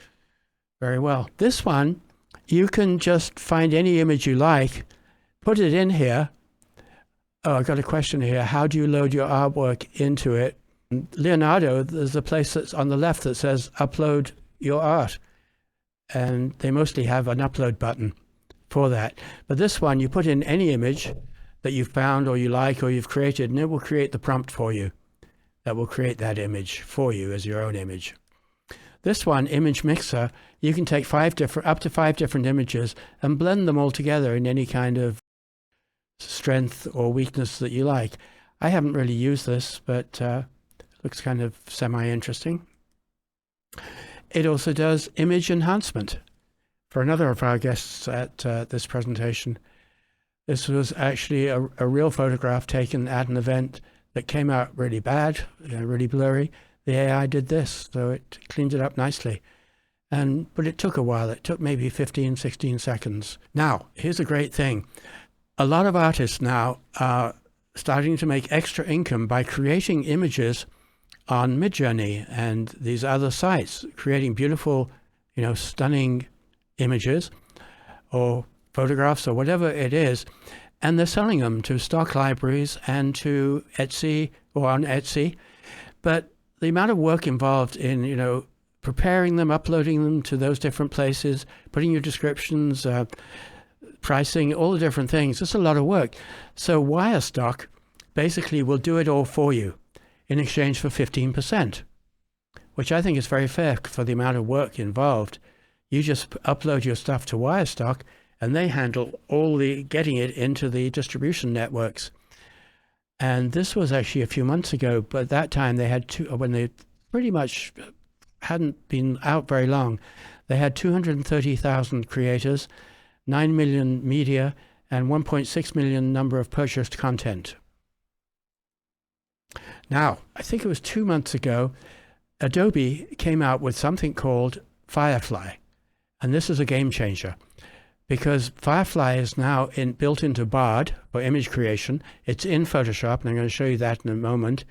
very well. This one, you can just find any image you like, put it in here. Oh, I got a question here. How do you load your artwork into it? Leonardo, there's a place that's on the left that says upload your art. And they mostly have an upload button for that. But this one, you put in any image that you've found or you like or you've created, and it will create the prompt for you. That will create that image for you as your own image. This one, Image Mixer, you can take up to five different images and blend them all together in any kind of strength or weakness that you like. I haven't really used this, but looks kind of semi-interesting. It also does image enhancement. For another of our guests at this presentation, this was actually a real photograph taken at an event that came out really bad, really blurry. The AI did this, so it cleaned it up nicely. But it took a while. It took maybe 15, 16 seconds. Now, here's a great thing. A lot of artists now are starting to make extra income by creating images on Midjourney and these other sites, creating beautiful, stunning images or photographs or whatever it is, and they're selling them to stock libraries and to Etsy or on Etsy. But the amount of work involved in, preparing them, uploading them to those different places, putting your descriptions, pricing, all the different things, it's a lot of work. So Wirestock basically will do it all for you in exchange for 15%, which I think is very fair for the amount of work involved. You just upload your stuff to Wirestock, and they handle all the getting it into the distribution networks. And this was actually a few months ago, but at that time they had when they pretty much hadn't been out very long, they had 230,000 creators, 9 million media, and 1.6 million number of purchased content. Now, I think it was 2 months ago, Adobe came out with something called Firefly. And this is a game changer, because Firefly is now built into Bard for image creation. It's in Photoshop, and I'm going to show you that in a moment.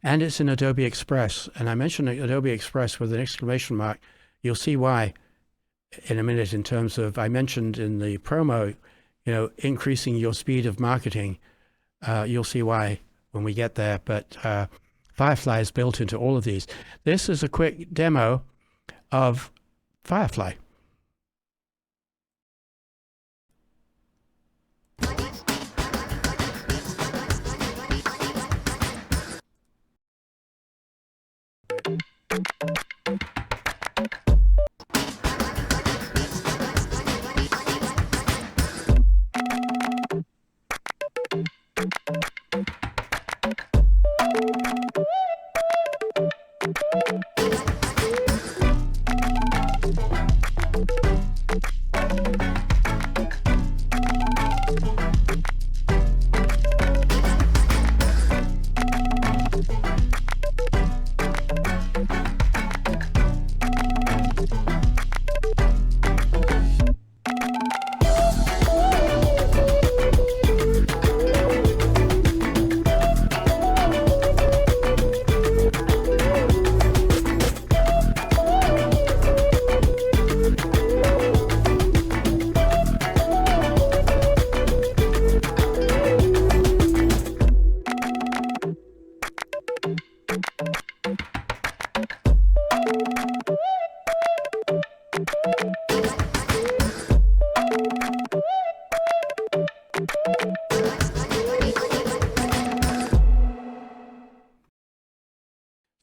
And it's in Adobe Express. And I mentioned Adobe Express with an exclamation mark. You'll see why in a minute in terms of, I mentioned in the promo, increasing your speed of marketing. You'll see why when we get there. But Firefly is built into all of these. This is a quick demo of Firefly.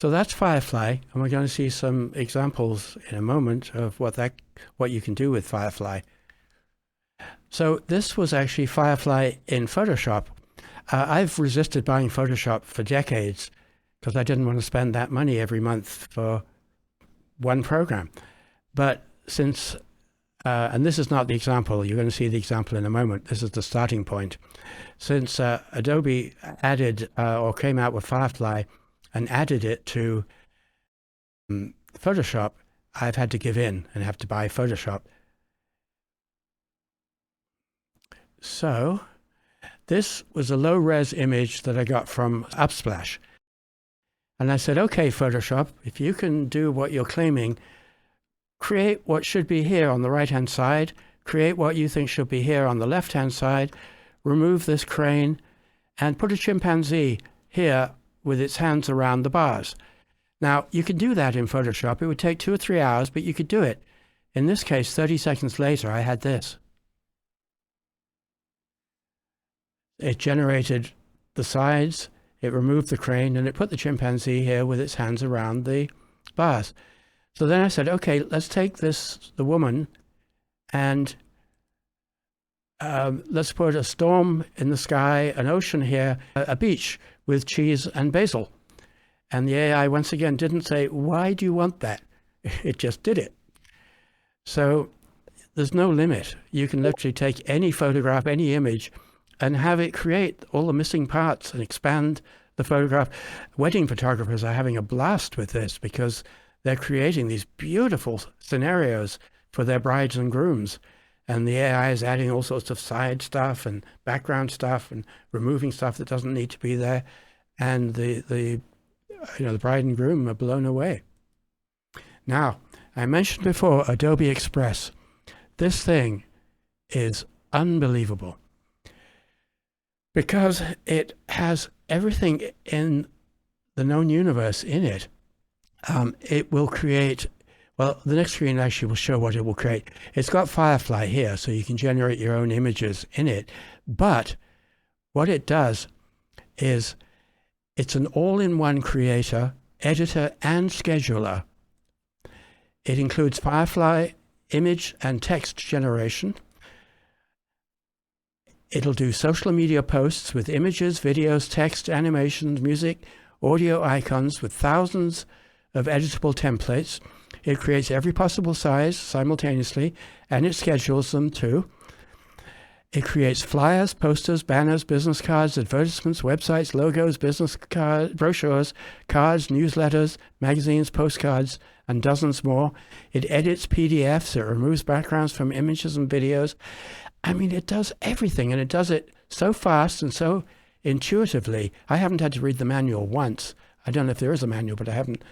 So that's Firefly, and we're going to see some examples in a moment of what you can do with Firefly. So this was actually Firefly in Photoshop. I've resisted buying Photoshop for decades because I didn't want to spend that money every month for one program. But since, and this is not the example, you're going to see the example in a moment, this is the starting point. Since Adobe added or came out with Firefly and added it to Photoshop, I've had to give in and have to buy Photoshop. So This was a low-res image that I got from Upsplash. And I said, okay, Photoshop, if you can do what you're claiming, create what should be here on the right-hand side, create what you think should be here on the left-hand side, remove this crane, and put a chimpanzee here with its hands around the bars. Now, you could do that in Photoshop. It would take 2 or 3 hours, but you could do it. In this case, 30 seconds later, I had this. It generated the sides, it removed the crane, and it put the chimpanzee here with its hands around the bars. So then I said, okay, let's take the woman, and let's put a storm in the sky, an ocean here, a beach with cheese and basil. And the AI, once again, didn't say, why do you want that? It just did it. So there's no limit. You can literally take any photograph, any image, and have it create all the missing parts and expand the photograph. Wedding photographers are having a blast with this because they're creating these beautiful scenarios for their brides and grooms. And the AI is adding all sorts of side stuff and background stuff and removing stuff that doesn't need to be there. And the bride and groom are blown away. Now, I mentioned before Adobe Express. This thing is unbelievable because it has everything in the known universe in it. It will create, well, the next screen actually will show what it will create. It's got Firefly here, so you can generate your own images in it. But what it does is it's an all-in-one creator, editor, and scheduler. It includes Firefly image and text generation. It'll do social media posts with images, videos, text, animations, music, audio icons with thousands of editable templates. It creates every possible size simultaneously, and it schedules them too. It creates flyers, posters, banners, business cards, advertisements, websites, logos, business cards, brochures, cards, newsletters, magazines, postcards, and dozens more. It edits PDFs. It removes backgrounds from images and videos. I mean, it does everything, and it does it so fast and so intuitively. I haven't had to read the manual once. I don't know if there is a manual, but I haven't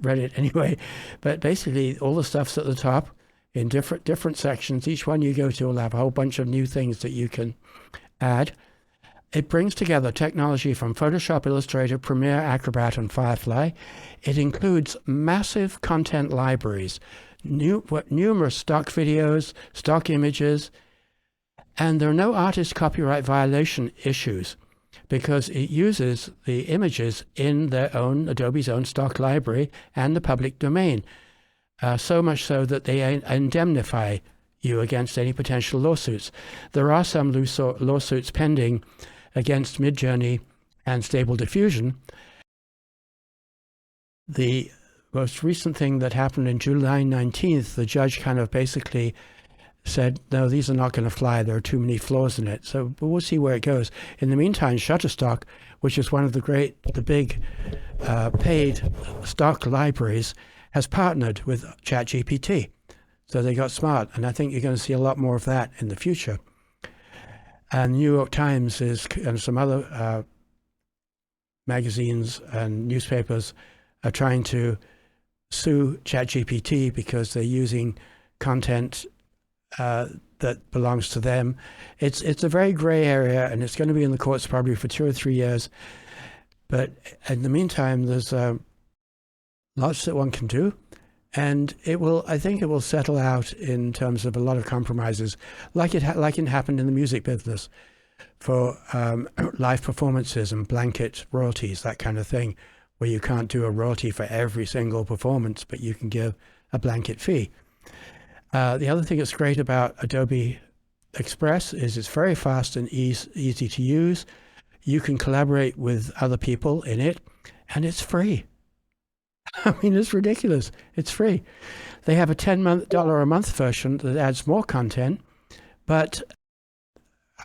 read it anyway. But basically, all the stuff's at the top in different sections. Each one you go to will have a whole bunch of new things that you can add. It brings together technology from Photoshop, Illustrator, Premiere, Acrobat, and Firefly. It includes massive content libraries, numerous stock videos, stock images, and there are no artist copyright violation issues because it uses the images in their own, Adobe's own stock library and the public domain. So much so that they indemnify you against any potential lawsuits. There are some lawsuits pending against Midjourney and Stable Diffusion. The most recent thing that happened in July 19th, the judge kind of basically said, no, these are not going to fly. There are too many flaws in it. So but we'll see where it goes. In the meantime, Shutterstock, which is one of the big paid stock libraries, has partnered with ChatGPT. So they got smart, and I think you're going to see a lot more of that in the future. And New York Times and some other magazines and newspapers are trying to sue ChatGPT because they're using content that belongs to them. It's a very gray area, and it's going to be in the courts probably for 2 or 3 years. But in the meantime, there's lots that one can do, and I think it will settle out in terms of a lot of compromises, like it happened in the music business for live performances and blanket royalties, that kind of thing, where you can't do a royalty for every single performance, but you can give a blanket fee. The other thing that's great about Adobe Express is it's very fast and easy to use. You can collaborate with other people in it, and it's free. I mean, it's ridiculous. It's free. They have a $10 a month version that adds more content, but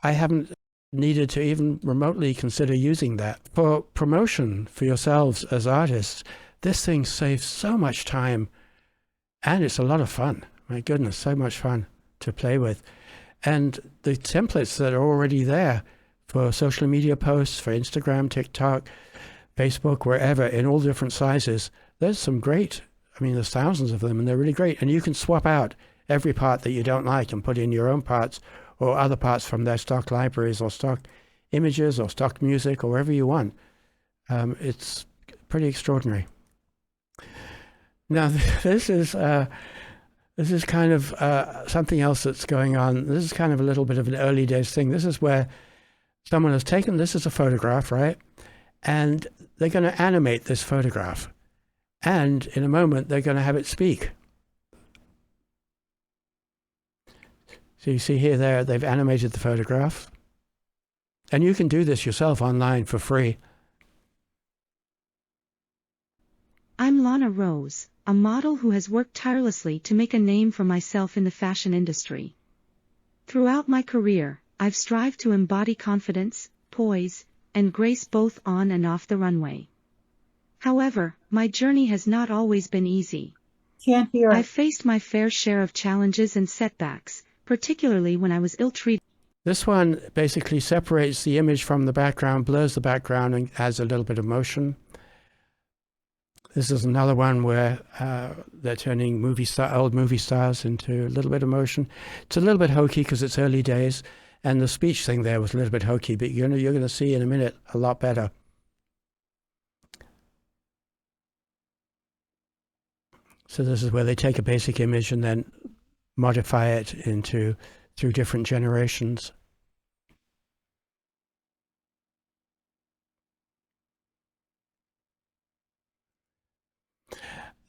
I haven't needed to even remotely consider using that. For promotion for yourselves as artists, this thing saves so much time, and it's a lot of fun. My goodness, so much fun to play with. And the templates that are already there for social media posts, for Instagram, TikTok, Facebook, wherever, in all different sizes, there's some great, I mean, there's thousands of them, and they're really great. And you can swap out every part that you don't like and put in your own parts or other parts from their stock libraries or stock images or stock music or wherever you want. It's pretty extraordinary. Now, this is kind of something else that's going on. This is kind of a little bit of an early days thing. This is where someone has taken, this as a photograph, right? And they're going to animate this photograph. And in a moment, they're going to have it speak. So you see here, there, they've animated the photograph. And you can do this yourself online for free. I'm Lana Rose, a model who has worked tirelessly to make a name for myself in the fashion industry. Throughout my career, I've strived to embody confidence, poise, and grace both on and off the runway. However, my journey has not always been easy. Can't hear. I've faced my fair share of challenges and setbacks, particularly when I was ill-treated. This one basically separates the image from the background, blurs the background, and adds a little bit of motion. This is another one where they're turning old movie stars into a little bit of motion. It's a little bit hokey because it's early days, and the speech thing there was a little bit hokey, but you're going to see in a minute a lot better. So this is where they take a basic image and then modify it through different generations.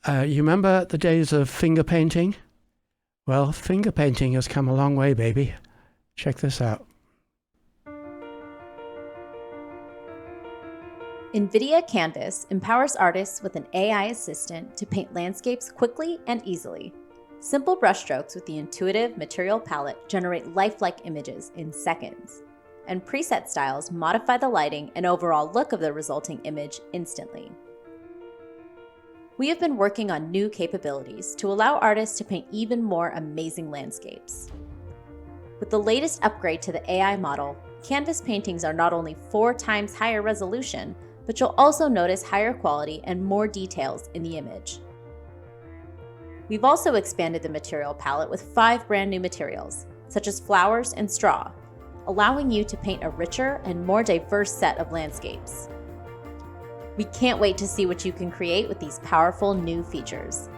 You remember the days of finger painting? Well, finger painting has come a long way, baby. Check this out. NVIDIA Canvas empowers artists with an AI assistant to paint landscapes quickly and easily. Simple brushstrokes with the intuitive material palette generate lifelike images in seconds, and preset styles modify the lighting and overall look of the resulting image instantly. We have been working on new capabilities to allow artists to paint even more amazing landscapes. With the latest upgrade to the AI model, Canvas paintings are not only 4 times higher resolution, but you'll also notice higher quality and more details in the image. We've also expanded the material palette with 5 brand new materials, such as flowers and straw, allowing you to paint a richer and more diverse set of landscapes. We can't wait to see what you can create with these powerful new features.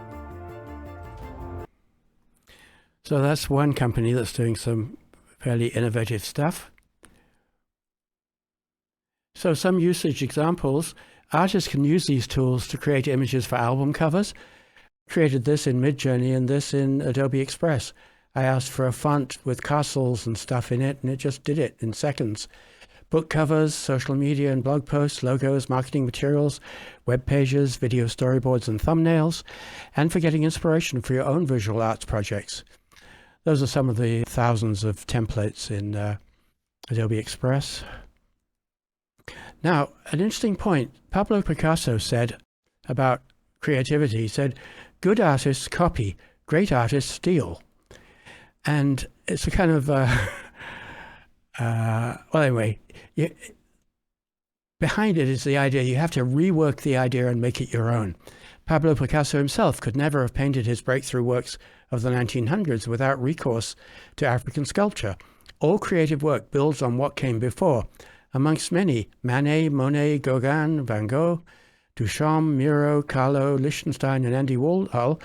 So that's one company that's doing some fairly innovative stuff. So some usage examples. Artists can use these tools to create images for album covers. Created this in Midjourney and this in Adobe Express. I asked for a font with castles and stuff in it, and it just did it in seconds. Book covers, social media and blog posts, logos, marketing materials, web pages, video storyboards and thumbnails, and for getting inspiration for your own visual arts projects. Those are some of the thousands of templates in Adobe Express. Now, an interesting point Pablo Picasso said about creativity. He said, good artists copy, great artists steal. And it's a kind of, well, anyway, behind it is the idea you have to rework the idea and make it your own. Pablo Picasso himself could never have painted his breakthrough works of the 1900s without recourse to African sculpture. All creative work builds on what came before. Amongst many, Manet, Monet, Gauguin, Van Gogh, Duchamp, Miro, Carlo, Lichtenstein, and Andy Warhol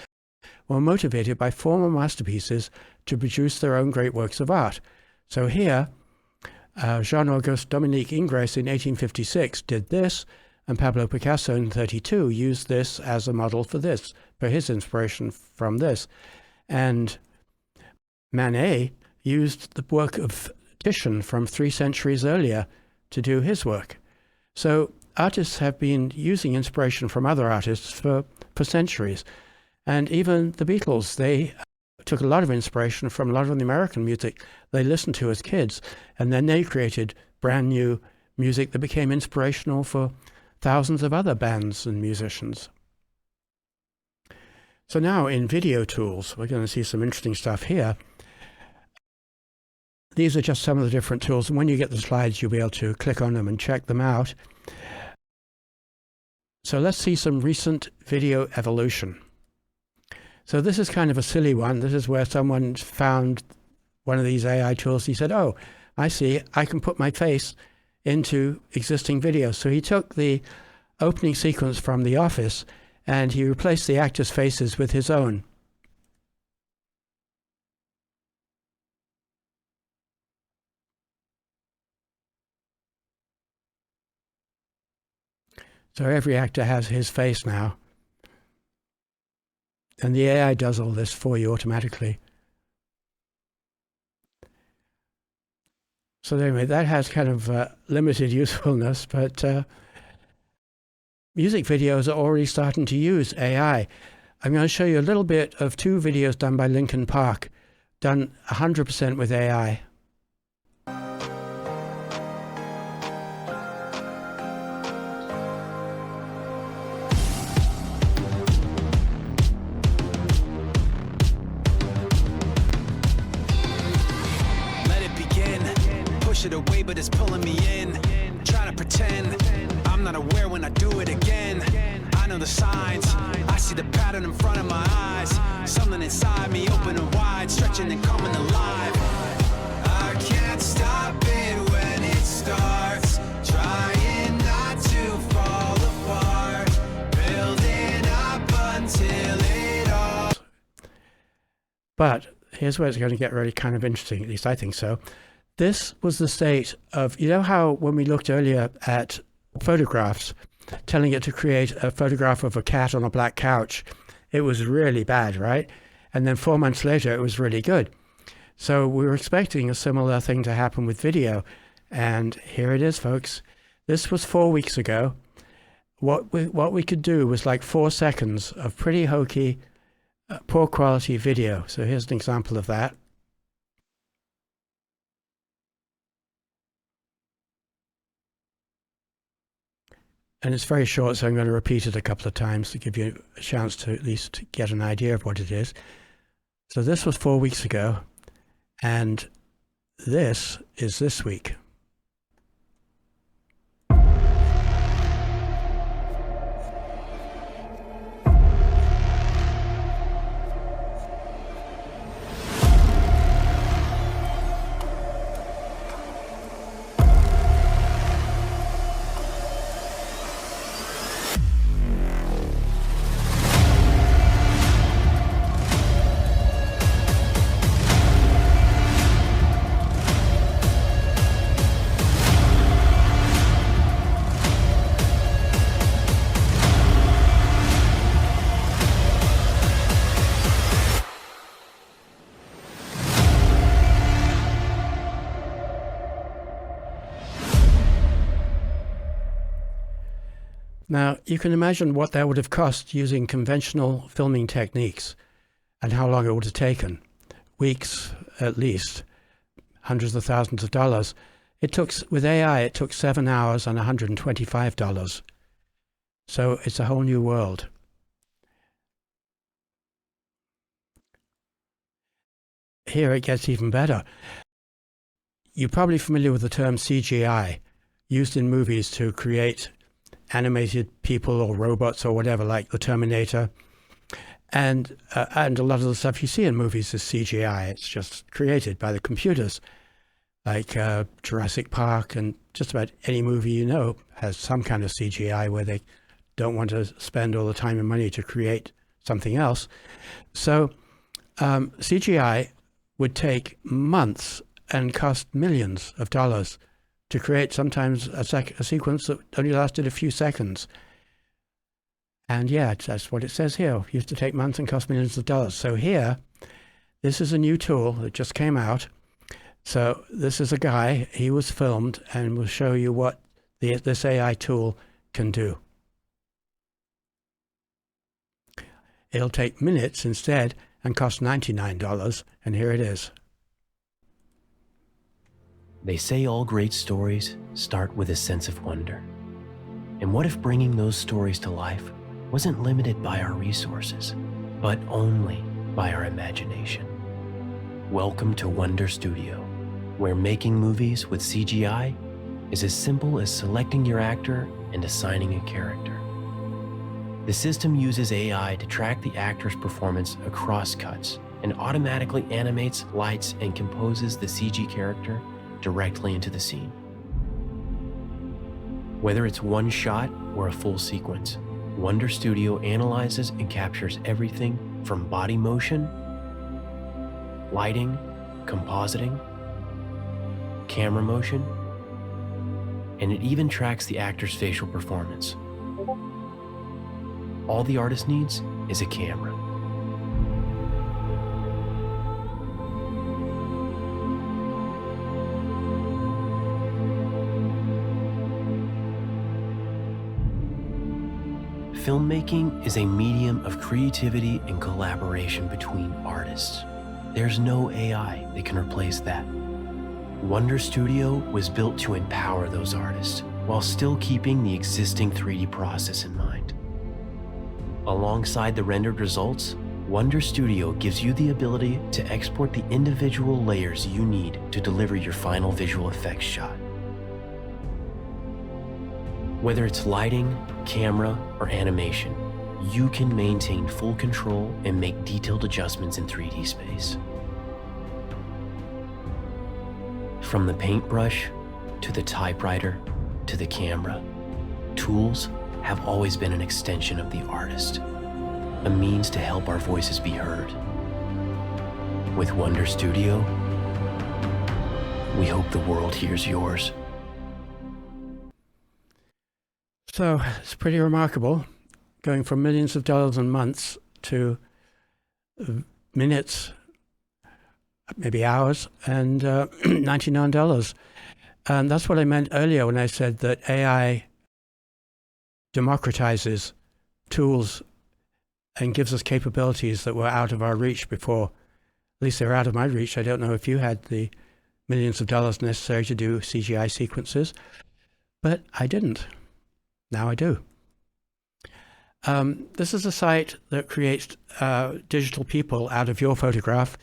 were motivated by former masterpieces to produce their own great works of art. So here, Jean-Auguste Dominique Ingres in 1856 did this, and Pablo Picasso in 1932 used this as a model for this, for his inspiration from this. And Manet used the work of Titian from 3 centuries earlier to do his work. So artists have been using inspiration from other artists for centuries. And even the Beatles, they took a lot of inspiration from a lot of the American music they listened to as kids. And then they created brand new music that became inspirational for thousands of other bands and musicians. So now in video tools, we're going to see some interesting stuff here. these are just some of the different tools. And when you get the slides, you'll be able to click on them and check them out. So let's see some recent video evolution. So this is kind of a silly one. This is where someone found one of these AI tools. He said, oh, I see, I can put my face into existing videos. So he took the opening sequence from The Office and he replaced the actors' faces with his own. So every actor has his face now. And the AI does all this for you automatically. So anyway, that has kind of limited usefulness, but music videos are already starting to use AI. I'm going to show you a little bit of 2 videos done by Linkin Park, done 100% with AI. It away, but it's pulling me in. Trying to pretend I'm not aware when I do it again. I know the signs, I see the pattern in front of my eyes. Something inside me open and wide, stretching and coming alive. I can't stop it when it starts. Trying not to fall apart. Building up until it all. But here's where it's going to get really kind of interesting, at least I think so. This was the state of, you know how when we looked earlier at photographs, telling it to create a photograph of a cat on a black couch, it was really bad, right? And then 4 months later, it was really good. So we were expecting a similar thing to happen with video. And here it is, folks. This was 4 weeks ago. What we could do was like 4 seconds of pretty hokey, poor quality video. So here's an example of that. And it's very short, so I'm going to repeat it a couple of times to give you a chance to at least get an idea of what it is. So this was 4 weeks ago, and this is this week. Now, you can imagine what that would have cost using conventional filming techniques and how long it would have taken. Weeks, at least, hundreds of thousands of dollars. It took, with AI, it took 7 hours and $125. So it's a whole new world. Here it gets even better. You're probably familiar with the term CGI, used in movies to create animated people or robots or whatever, like the Terminator. And a lot of the stuff you see in movies is CGI. It's just created by the computers, like Jurassic Park, and just about any movie you know has some kind of CGI where they don't want to spend all the time and money to create something else. So CGI would take months and cost millions of dollars to create sometimes a sequence that only lasted a few seconds. And yeah, that's what it says here. It used to take months and cost millions of dollars. So here, this is a new tool that just came out. So this is a guy, he was filmed, and we'll show you what this AI tool can do. It'll take minutes instead and cost $99, and here it is. They say all great stories start with a sense of wonder. And what if bringing those stories to life wasn't limited by our resources, but only by our imagination? Welcome to Wonder Studio, where making movies with CGI is as simple as selecting your actor and assigning a character. The system uses AI to track the actor's performance across cuts and automatically animates, lights, and composes the CG character directly into the scene. Whether it's one shot or a full sequence, Wonder Studio analyzes and captures everything from body motion, lighting, compositing, camera motion, and it even tracks the actor's facial performance. All the artist needs is a camera. Filmmaking is a medium of creativity and collaboration between artists. There's no AI that can replace that. Wonder Studio was built to empower those artists while still keeping the existing 3D process in mind. Alongside the rendered results, Wonder Studio gives you the ability to export the individual layers you need to deliver your final visual effects shot. Whether it's lighting, camera, or animation, you can maintain full control and make detailed adjustments in 3D space. From the paintbrush, to the typewriter, to the camera, tools have always been an extension of the artist, a means to help our voices be heard. With Wonder Studio, we hope the world hears yours. So it's pretty remarkable, going from millions of dollars in months to minutes, maybe hours, and $99. And that's what I meant earlier when I said that AI democratizes tools and gives us capabilities that were out of our reach before. At least they're out of my reach. I don't know if you had the millions of dollars necessary to do CGI sequences, but I didn't. Now I do. This is a site that creates digital people out of your photograph.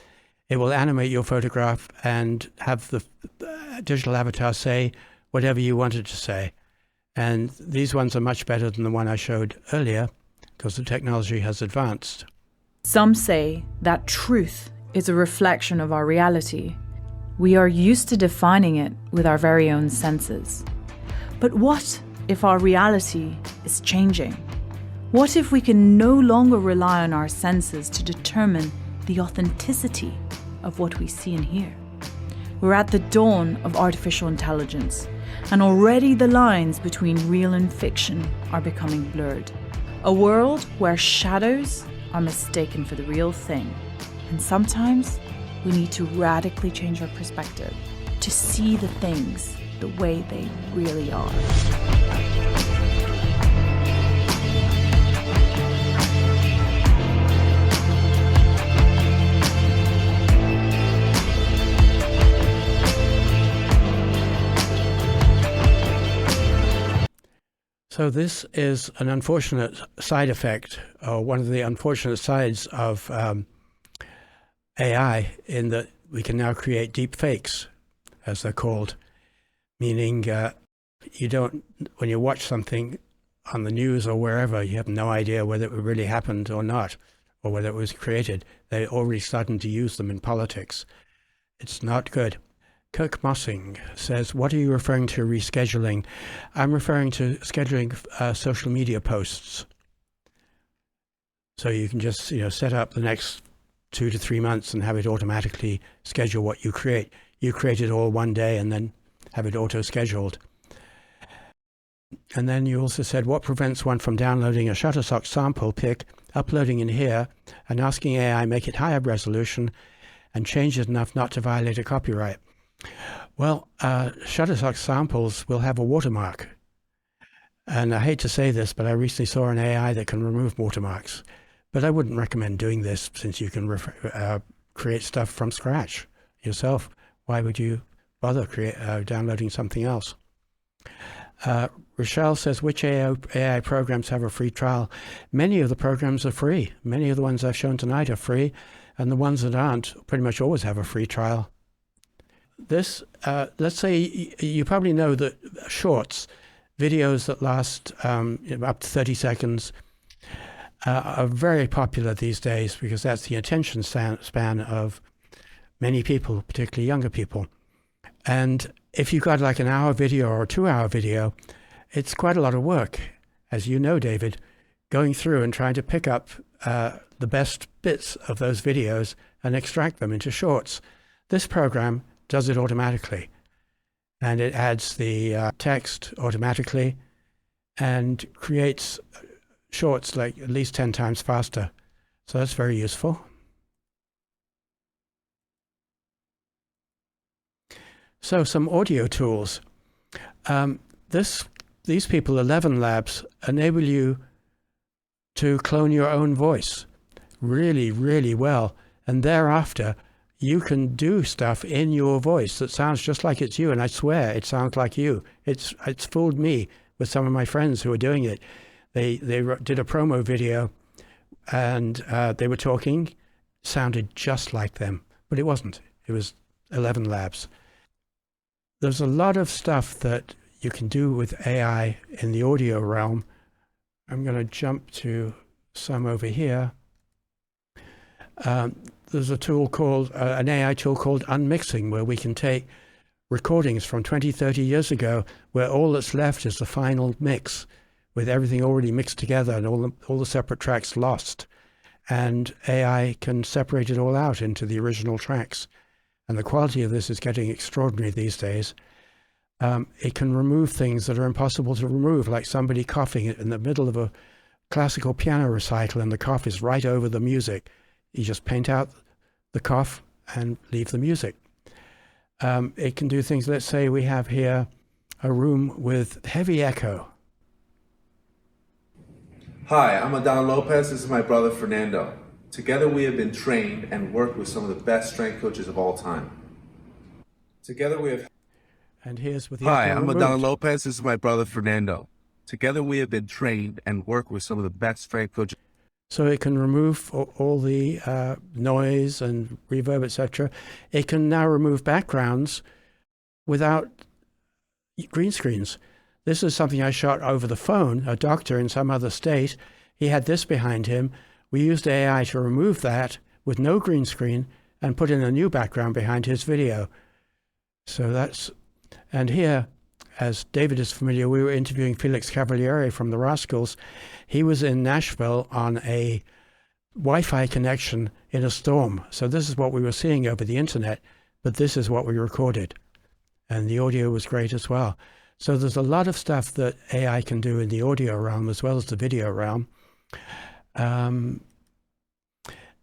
It will animate your photograph and have the digital avatar say whatever you want it to say. And these ones are much better than the one I showed earlier because the technology has advanced. Some say that truth is a reflection of our reality. We are used to defining it with our very own senses. But what if our reality is changing? What if we can no longer rely on our senses to determine the authenticity of what we see and hear? We're at the dawn of artificial intelligence, and already the lines between real and fiction are becoming blurred. A world where shadows are mistaken for the real thing. And sometimes we need to radically change our perspective to see the things the way they really are. So this is an unfortunate side effect, or one of the unfortunate sides of AI, in that we can now create deep fakes, as they're called, meaning you don't, when you watch something on the news or wherever, you have no idea whether it really happened or not, or whether it was created. They're already starting to use them in politics. It's not good. Kirk Mossing says, what are you referring to rescheduling? I'm referring to scheduling social media posts. So you can just set up the next 2 to 3 months and have it automatically schedule what you create. You create it all one day and then have it auto-scheduled. And then you also said, what prevents one from downloading a Shutterstock sample pic, uploading in here, and asking AI make it higher resolution and change it enough not to violate a copyright? Well, Shutterstock samples will have a watermark. And I hate to say this, but I recently saw an AI that can remove watermarks. But I wouldn't recommend doing this since you can create stuff from scratch yourself. Why would you bother downloading something else? Rochelle says, which AI programs have a free trial? Many of the programs are free. Many of the ones I've shown tonight are free. And the ones that aren't pretty much always have a free trial. this, let's say you probably know that shorts, videos that last up to 30 seconds, are very popular these days because that's the attention span of many people, particularly younger people. And if you've got like an hour video or a 2-hour video, it's quite a lot of work, as you know, David, going through and trying to pick up the best bits of those videos and extract them into shorts. This program does it automatically, and it adds the text automatically and creates shorts like at least 10 times faster. So that's very useful. So some audio tools. These people, 11 Labs, enable you to clone your own voice really, really well. And thereafter, you can do stuff in your voice that sounds just like it's you. And I swear it sounds like you. It's fooled me with some of my friends who are doing it. They did a promo video and they were talking, sounded just like them, but it wasn't. It was 11 Labs. There's a lot of stuff that you can do with AI in the audio realm. I'm going to jump to some over here. There's a tool called, an AI tool called Unmixing, where we can take recordings from 20, 30 years ago, where all that's left is the final mix, with everything already mixed together and all the separate tracks lost. And AI can separate it all out into the original tracks. And the quality of this is getting extraordinary these days. It can remove things that are impossible to remove, like somebody coughing in the middle of a classical piano recital and the cough is right over the music. You just paint out the cough and leave the music. It can do things, let's say we have here a room with heavy echo. Hi, I'm Adán Lopez. This is my brother Fernando. Together we have been trained and worked with some of the best strength coaches of all time. Together we have... And here's with the Hi, echo I'm removed. Adán Lopez. This is my brother Fernando. Together we have been trained and worked with some of the best strength coaches. So it can remove all the noise and reverb, etc. It can now remove backgrounds without green screens. This is something I shot over the phone, a doctor in some other state. He had this behind him. We used AI to remove that with no green screen and put in a new background behind his video. So that's, and here, as David is familiar, we were interviewing Felix Cavaliere from the Rascals. He was in Nashville on a Wi-Fi connection in a storm. So this is what we were seeing over the internet, but this is what we recorded. And the audio was great as well. So there's a lot of stuff that AI can do in the audio realm as well as the video realm.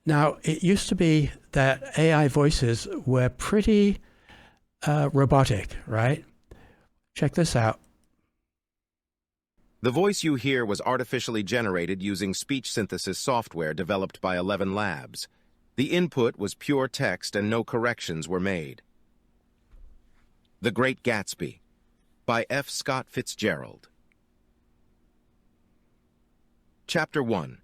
Now, it used to be that AI voices were pretty robotic, right? Check this out. The voice you hear was artificially generated using speech synthesis software developed by 11 Labs. The input was pure text and no corrections were made. The Great Gatsby by F. Scott Fitzgerald. Chapter 1.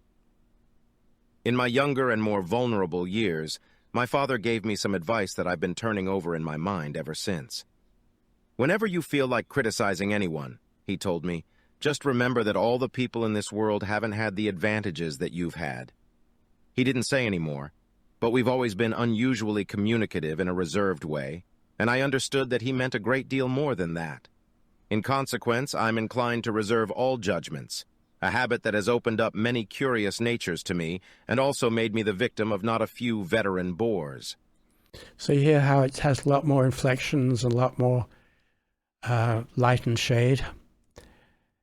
In my younger and more vulnerable years, my father gave me some advice that I've been turning over in my mind ever since. Whenever you feel like criticizing anyone, he told me, just remember that all the people in this world haven't had the advantages that you've had. He didn't say any more, but we've always been unusually communicative in a reserved way, and I understood that he meant a great deal more than that. In consequence, I'm inclined to reserve all judgments, a habit that has opened up many curious natures to me and also made me the victim of not a few veteran bores. So you hear how it has a lot more inflections, a lot more light and shade.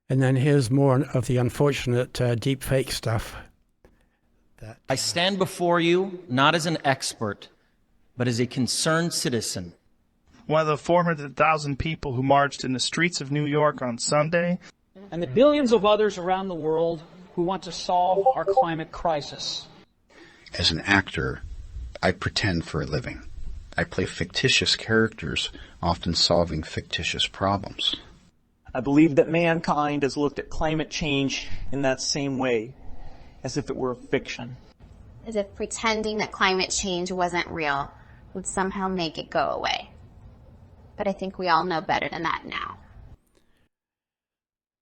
And then here's more of the unfortunate deep fake stuff. I stand before you not as an expert, but as a concerned citizen. One of the 400,000 people who marched in the streets of New York on Sunday. And the billions of others around the world who want to solve our climate crisis. As an actor, I pretend for a living. I play fictitious characters, often solving fictitious problems. I believe that mankind has looked at climate change in that same way, as if it were a fiction. As if pretending that climate change wasn't real would somehow make it go away. but I think we all know better than that now.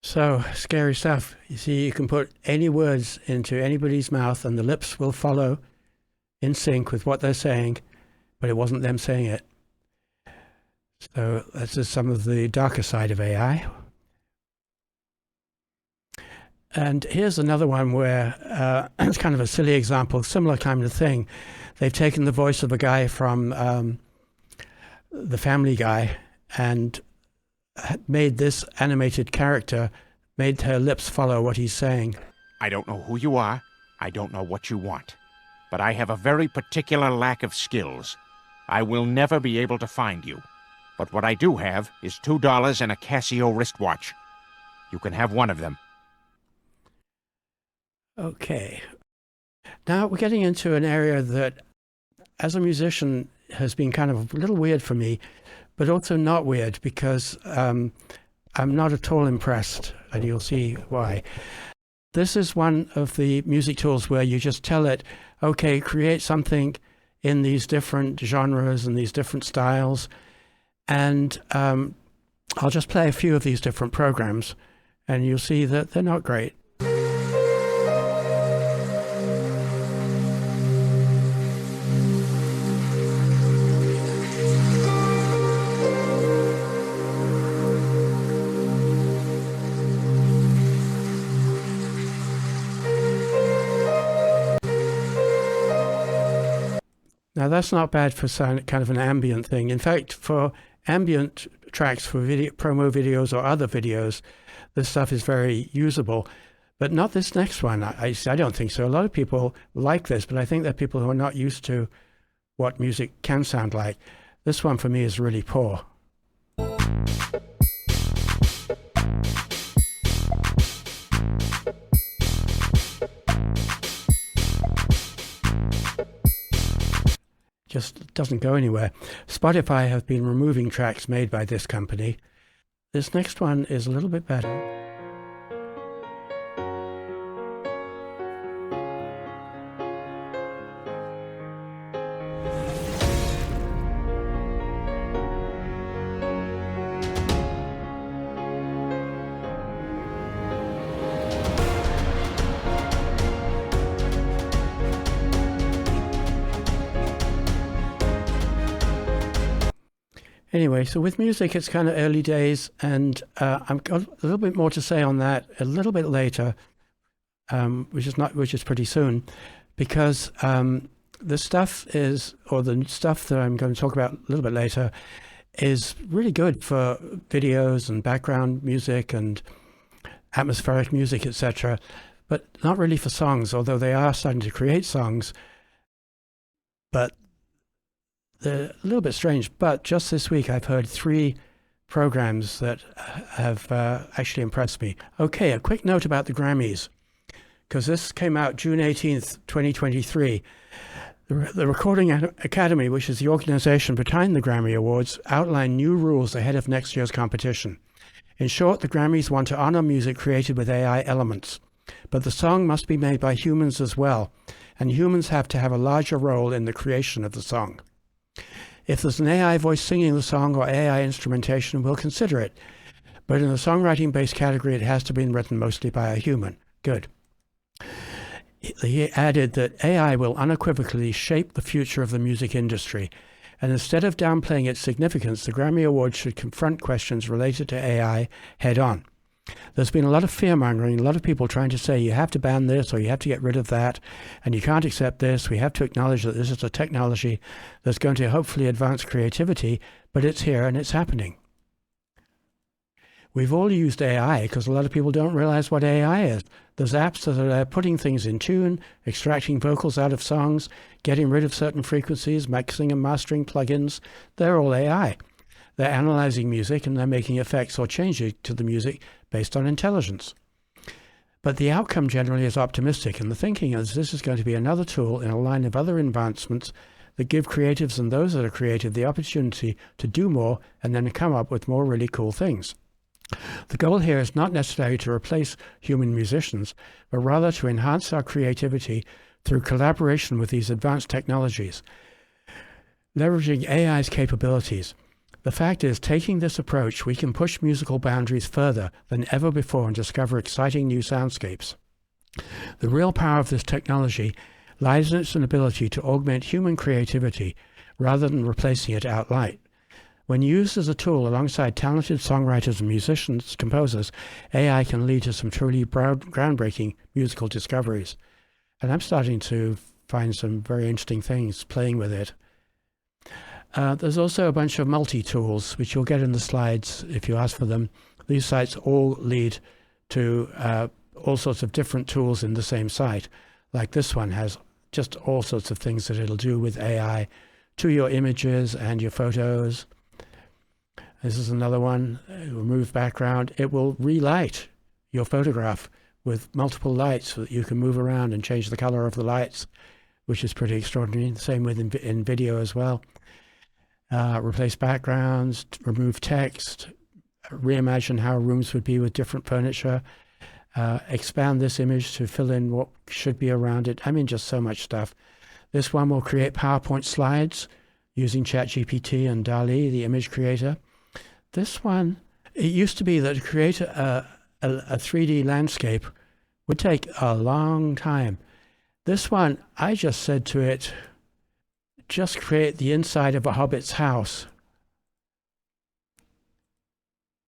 So, scary stuff. You see, you can put any words into anybody's mouth and the lips will follow in sync with what they're saying, but it wasn't them saying it. So that's just some of the darker side of AI. And here's another one where it's kind of a silly example, similar kind of thing. They've taken the voice of a guy from The Family Guy and made this animated character, made her lips follow what he's saying. I don't know who you are. I don't know what you want. But I have a very particular lack of skills. I will never be able to find you. But what I do have is $2 and a Casio wristwatch. You can have one of them. Okay. Now we're getting into an area that, as a musician, has been kind of a little weird for me, but also not weird because I'm not at all impressed, and you'll see why. This is one of the music tools where you just tell it, okay, create something in these different genres and these different styles. And I'll just play a few of these different programs, and you'll see that they're not great. Now that's not bad for kind of an ambient thing. In fact, for ambient tracks for video, promo videos or other videos, this stuff is very usable, but not this next one. I don't think so. A lot of people like this, but I think they're people who are not used to what music can sound like. This one for me is really poor. Just doesn't go anywhere. Spotify have been removing tracks made by this company. This next one is a little bit better. Anyway, so with music, it's kind of early days, and I've got a little bit more to say on that a little bit later, which is pretty soon, because the stuff that I'm going to talk about a little bit later is really good for videos and background music and atmospheric music, etc., but not really for songs, although they are starting to create songs. But they're a little bit strange, but just this week I've heard 3 programs that have actually impressed me. Okay, a quick note about the Grammys, because this came out June 18th, 2023. The Recording Academy, which is the organization behind the Grammy Awards, outlined new rules ahead of next year's competition. In short, the Grammys want to honor music created with AI elements, but the song must be made by humans as well, and humans have to have a larger role in the creation of the song. If there's an AI voice singing the song or AI instrumentation, we'll consider it. But in the songwriting-based category, it has to be written mostly by a human. Good. He added that AI will unequivocally shape the future of the music industry. And instead of downplaying its significance, the Grammy Awards should confront questions related to AI head-on. There's been a lot of fear-mongering, a lot of people trying to say you have to ban this or you have to get rid of that, and you can't accept this. We have to acknowledge that this is a technology that's going to hopefully advance creativity, but it's here and it's happening. We've all used AI because a lot of people don't realize what AI is. There's apps that are putting things in tune, extracting vocals out of songs, getting rid of certain frequencies, mixing and mastering plugins. They're all AI. They're analyzing music and they're making effects or changes to the music based on intelligence. But the outcome generally is optimistic, and the thinking is this is going to be another tool in a line of other advancements that give creatives and those that are creative the opportunity to do more and then come up with more really cool things. The goal here is not necessarily to replace human musicians, but rather to enhance our creativity through collaboration with these advanced technologies. Leveraging AI's capabilities, The fact is, taking this approach, we can push musical boundaries further than ever before and discover exciting new soundscapes. The real power of this technology lies in its ability to augment human creativity rather than replacing it outright. When used as a tool alongside talented songwriters and musicians, composers, AI can lead to some truly groundbreaking musical discoveries. And I'm starting to find some very interesting things playing with it. There's also a bunch of multi-tools, which you'll get in the slides if you ask for them. These sites all lead to all sorts of different tools in the same site. Like this one has just all sorts of things that it'll do with AI to your images and your photos. This is another one, remove background. It will relight your photograph with multiple lights so that you can move around and change the color of the lights, which is pretty extraordinary. The same with in video as well. Replace backgrounds, remove text, reimagine how rooms would be with different furniture, expand this image to fill in what should be around it. I mean, just so much stuff. This one will create PowerPoint slides using ChatGPT and DALL-E, the image creator. This one, it used to be that to create a 3D landscape would take a long time. This one, I just said to it, just create the inside of a hobbit's house.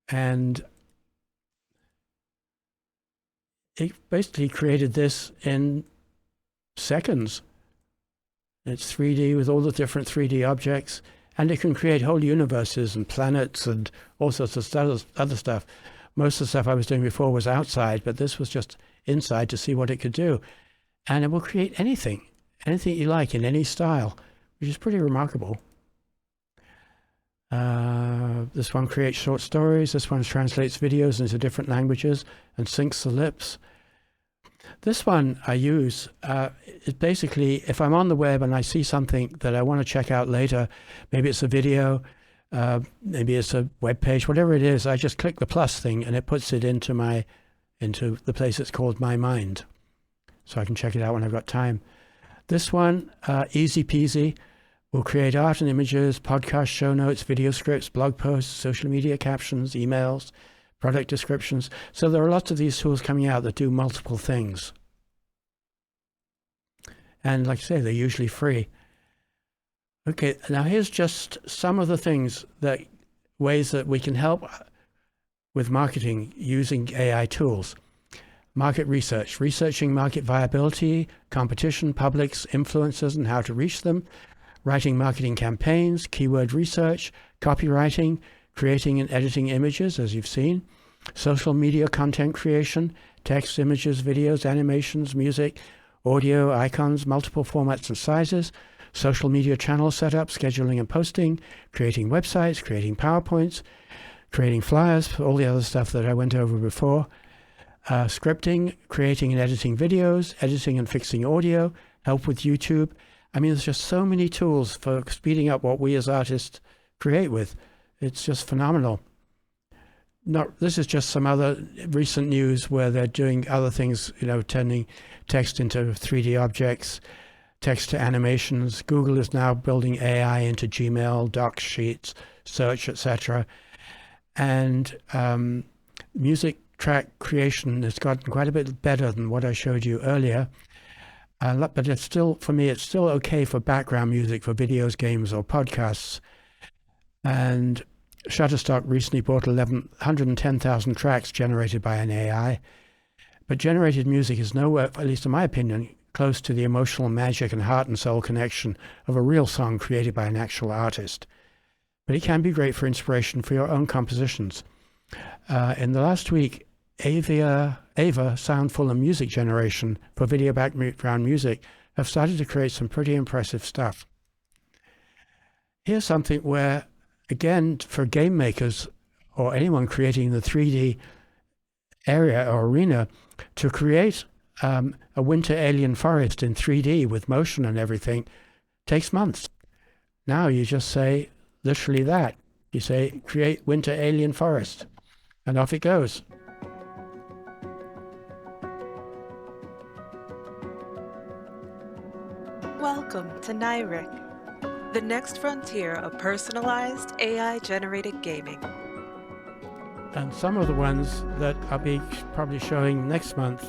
And it basically created this in seconds. It's 3D with all the different 3D objects. And it can create whole universes and planets and all sorts of other stuff. Most of the stuff I was doing before was outside, but this was just inside to see what it could do. And it will create anything you like in any style, which is pretty remarkable. This one creates short stories. This one translates videos into different languages and syncs the lips. This one I use, it basically, if I'm on the web and I see something that I want to check out later, maybe it's a video, maybe it's a web page, whatever it is, I just click the plus thing and it puts it into the place it's called My Mind. So I can check it out when I've got time. This one, easy peasy, will create art and images, podcast show notes, video scripts, blog posts, social media captions, emails, product descriptions. So there are lots of these tools coming out that do multiple things. And like I say, they're usually free. Okay, now here's just some of the ways that we can help with marketing using AI tools. Market research, researching market viability, competition, publics, influencers, and how to reach them. Writing marketing campaigns, keyword research, copywriting, creating and editing images, as you've seen, social media content creation, text, images, videos, animations, music, audio, icons, multiple formats and sizes, social media channel setup, scheduling and posting, creating websites, creating PowerPoints, creating flyers, all the other stuff that I went over before, scripting, creating and editing videos, editing and fixing audio, help with YouTube. I mean, there's just so many tools for speeding up what we as artists create with. It's just phenomenal. This is just some other recent news where they're doing other things, turning text into 3D objects, text to animations. Google is now building AI into Gmail, Docs, Sheets, Search, etc. And music track creation has gotten quite a bit better than what I showed you earlier. But it's still, for me, it's still okay for background music for videos, games, or podcasts. And Shutterstock recently bought 110,000 tracks generated by an AI. But generated music is nowhere, at least in my opinion, close to the emotional magic and heart and soul connection of a real song created by an actual artist. But it can be great for inspiration for your own compositions. In the last week, Ava Soundful and Music Generation for video background music have started to create some pretty impressive stuff. Here's something where, again, for game makers or anyone creating the 3D area or arena, to create a winter alien forest in 3D with motion and everything takes months. Now you just say literally that. You say, create winter alien forest, and off it goes. Welcome to NIRIC. the next frontier of personalized AI-generated gaming. And some of the ones that I'll be probably showing next month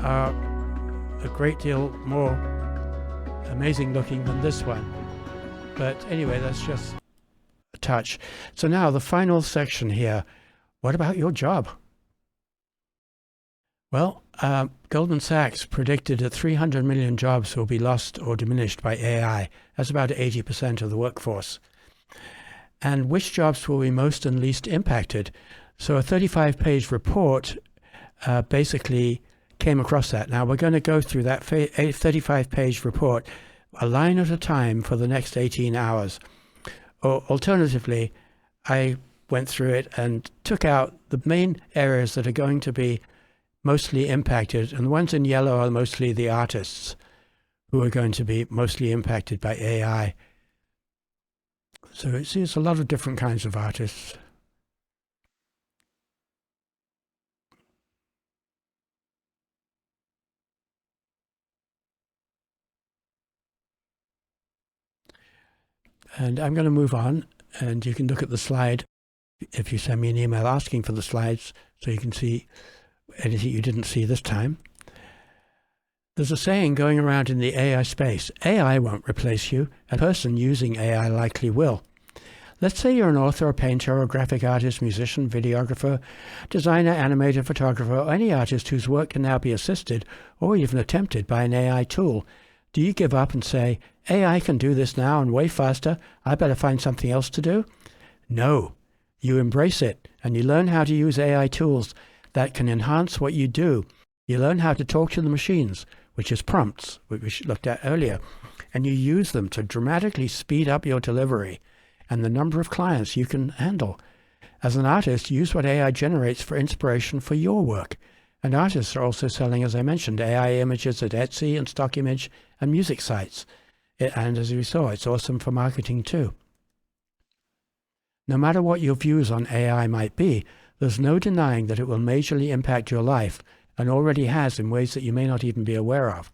are a great deal more amazing looking than this one. But anyway, that's just a touch. So now the final section here. What about your job? Well, Goldman Sachs predicted that 300 million jobs will be lost or diminished by AI. That's about 80% of the workforce. And which jobs will be most and least impacted? So a 35-page report basically came across that. Now we're going to go through that 35-page report a line at a time for the next 18 hours. Or alternatively, I went through it and took out the main areas that are going to be mostly impacted, and the ones in yellow are mostly the artists who are going to be mostly impacted by AI. So it's a lot of different kinds of artists. And I'm going to move on, and you can look at the slide if you send me an email asking for the slides so you can see anything you didn't see this time. There's a saying going around in the AI space: AI won't replace you, a person using AI likely will. Let's say you're an author, a painter, a graphic artist, musician, videographer, designer, animator, photographer, or any artist whose work can now be assisted or even attempted by an AI tool. Do you give up and say, AI can do this now and way faster, I better find something else to do? No. You embrace it, and you learn how to use AI tools that can enhance what you do. You learn how to talk to the machines, which is prompts, which we looked at earlier, and you use them to dramatically speed up your delivery and the number of clients you can handle. As an artist, use what AI generates for inspiration for your work. And artists are also selling, as I mentioned, AI images at Etsy and stock image and music sites. And as we saw, it's awesome for marketing too. No matter what your views on AI might be, there's no denying that it will majorly impact your life, and already has in ways that you may not even be aware of.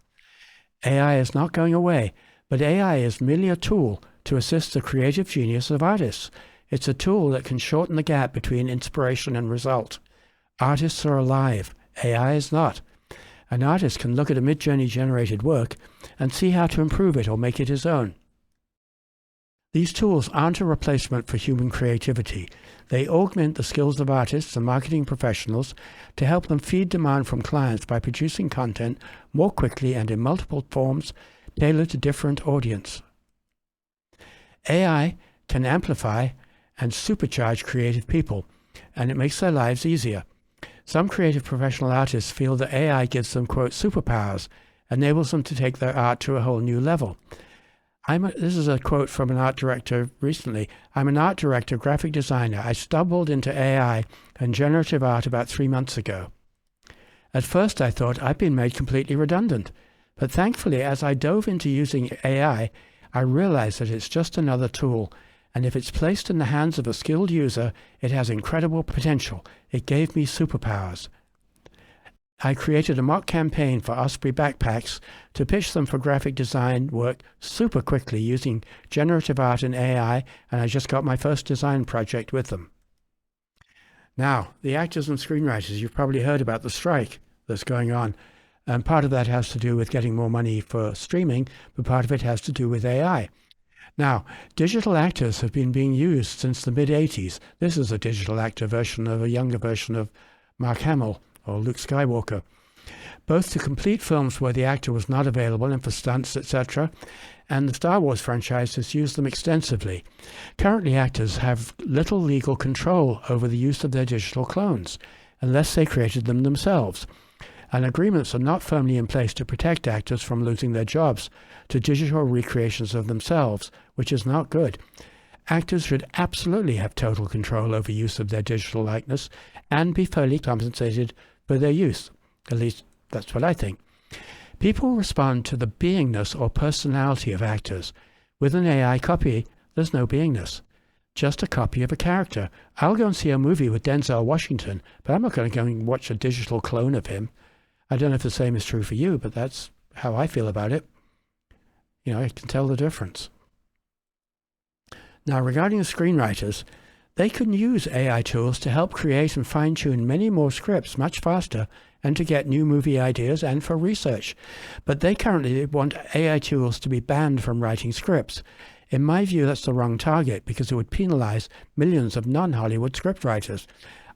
AI is not going away, but AI is merely a tool to assist the creative genius of artists. It's a tool that can shorten the gap between inspiration and result. Artists are alive. AI is not. An artist can look at a mid-journey generated work and see how to improve it or make it his own. These tools aren't a replacement for human creativity. They augment the skills of artists and marketing professionals to help them feed demand from clients by producing content more quickly and in multiple forms tailored to different audience. AI can amplify and supercharge creative people, and it makes their lives easier. Some creative professional artists feel that AI gives them, quote, superpowers, enables them to take their art to a whole new level. This is a quote from an art director recently. I'm an art director, graphic designer. I stumbled into AI and generative art about 3 months ago. At first I thought I'd been made completely redundant, but thankfully as I dove into using AI, I realized that it's just another tool, and if it's placed in the hands of a skilled user, it has incredible potential. It gave me superpowers. I created a mock campaign for Osprey backpacks to pitch them for graphic design work super quickly using generative art and AI, and I just got my first design project with them. Now, the actors and screenwriters, you've probably heard about the strike that's going on, and part of that has to do with getting more money for streaming, but part of it has to do with AI. Now, digital actors have been being used since the mid-'80s. This is a digital actor version of a younger version of Mark Hamill or Luke Skywalker, both to complete films where the actor was not available and for stunts, etc., and the Star Wars franchise has used them extensively. Currently, actors have little legal control over the use of their digital clones, unless they created them themselves, and agreements are not firmly in place to protect actors from losing their jobs to digital recreations of themselves, which is not good. Actors should absolutely have total control over use of their digital likeness and be fully compensated for their use. At least that's what I think. People respond to the beingness or personality of actors. With an AI copy, there's no beingness, just a copy of a character. I'll go and see a movie with Denzel Washington, but I'm not going to go and watch a digital clone of him. I don't know if the same is true for you, but that's how I feel about it. You know, I can tell the difference. Now, regarding the screenwriters, they can use AI tools to help create and fine-tune many more scripts much faster and to get new movie ideas and for research. But they currently want AI tools to be banned from writing scripts. In my view, that's the wrong target because it would penalize millions of non-Hollywood scriptwriters.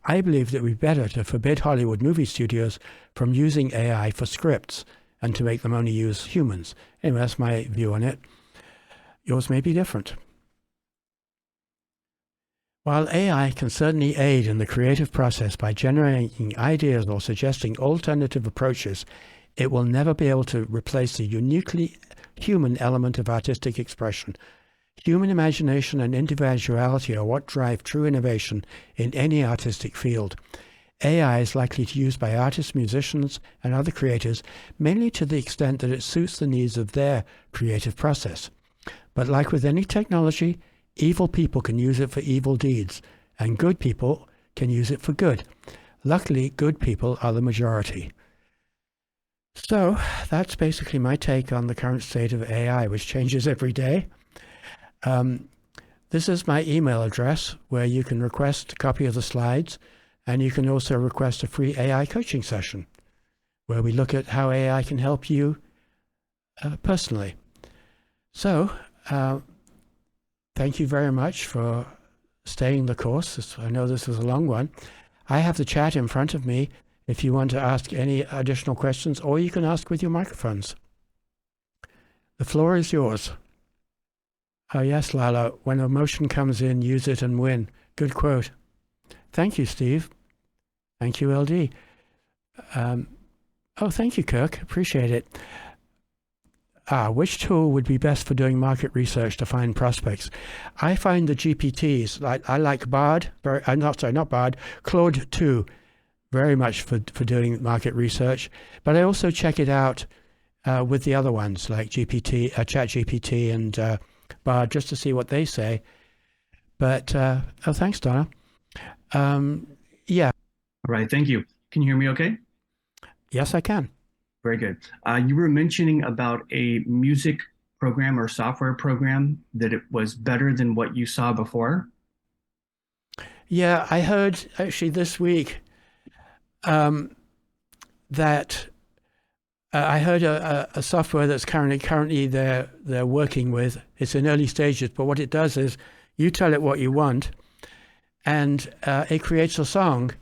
I believe that it would be better to forbid Hollywood movie studios from using AI for scripts and to make them only use humans. Anyway, that's my view on it. Yours may be different. While AI can certainly aid in the creative process by generating ideas or suggesting alternative approaches, it will never be able to replace the uniquely human element of artistic expression. Human imagination and individuality are what drive true innovation in any artistic field. AI is likely to be used by artists, musicians, and other creators, mainly to the extent that it suits the needs of their creative process. But like with any technology, evil people can use it for evil deeds, and good people can use it for good. Luckily, good people are the majority. So that's basically my take on the current state of AI, which changes every day. This is my email address where you can request a copy of the slides, and you can also request a free AI coaching session where we look at how AI can help you personally. So, thank you very much for staying the course. I know this was a long one. I have the chat in front of me if you want to ask any additional questions, or you can ask with your microphones. The floor is yours. Oh yes, Lala, when emotion comes in, use it and win. Good quote. Thank you, Steve. Thank you, LD. Oh, thank you, Kirk. Appreciate it. Which tool would be best for doing market research to find prospects? I find the GPTs, I like Bard, not Bard, Claude 2, very much for doing market research. But I also check it out with the other ones like ChatGPT and Bard, just to see what they say. But, oh, thanks, Donna. Yeah. All right, thank you. Can you hear me okay? Yes, I can. Very good. You were mentioning about a music program or software program that it was better than what you saw before. Yeah, I heard actually this week that I heard a software that's currently they're working with. It's in early stages, but what it does is you tell it what you want, and it creates a song.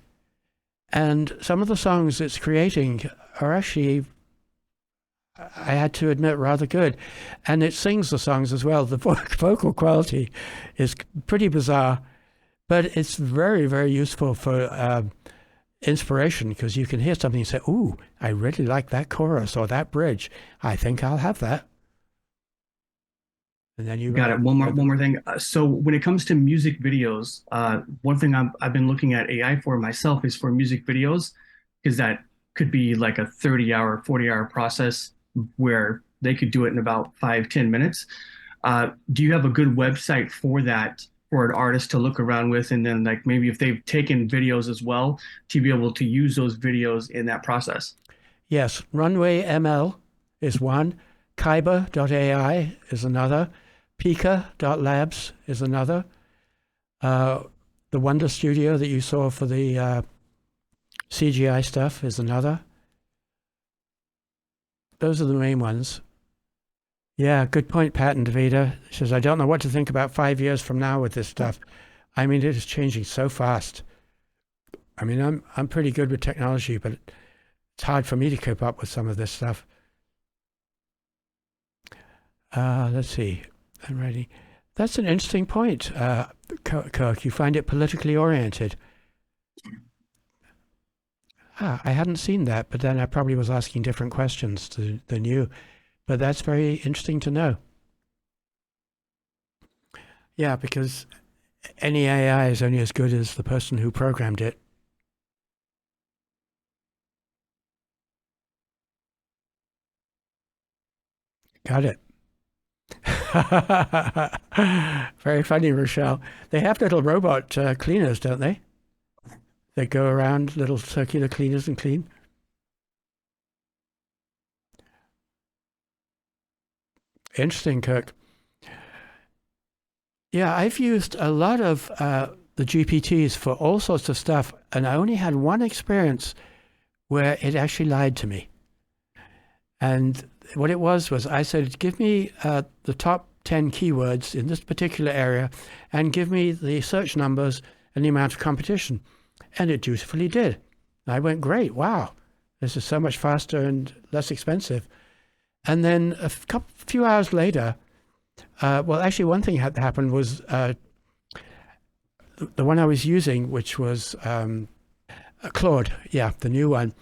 And some of the songs it's creating are actually, I had to admit, rather good. And it sings the songs as well. The vocal quality is pretty bizarre, but it's very, very useful for inspiration, because you can hear something and say, ooh, I really like that chorus or that bridge. I think I'll have that. And then you got it. One more thing. So when it comes to music videos, one thing I've been looking at AI for myself is for music videos, because that could be like a 30-hour, 40-hour process where they could do it in about 5-10 minutes. Do you have a good website for that, for an artist to look around with, and then like maybe if they've taken videos as well, to be able to use those videos in that process? Yes, Runway ML is one, Kyber.ai is another, Pika.labs is another, the Wonder Studio that you saw for the CGI stuff is another. Those are the main ones. Yeah, good point, Pat and Davida. She says, I don't know what to think about 5 years from now with this stuff. I mean, it is changing so fast. I mean, I'm pretty good with technology, but it's hard for me to keep up with some of this stuff. Let's see. I'm ready. That's an interesting point, Kirk. You find it politically oriented. I hadn't seen that, but then I probably was asking different questions than you. But that's very interesting to know. Yeah, because any AI is only as good as the person who programmed it. Got it. Very funny, Rochelle. They have little robot cleaners, don't they? They go around, little circular cleaners, and clean. Interesting, Kirk. Yeah, I've used a lot of the GPTs for all sorts of stuff, and I only had one experience where it actually lied to me. And what it was I said, give me the top 10 keywords in this particular area and give me the search numbers and the amount of competition. And it dutifully did. I went, great, wow, this is so much faster and less expensive. And then a few hours later, well, actually, one thing had happened was the one I was using, which was Claude, yeah, the new one.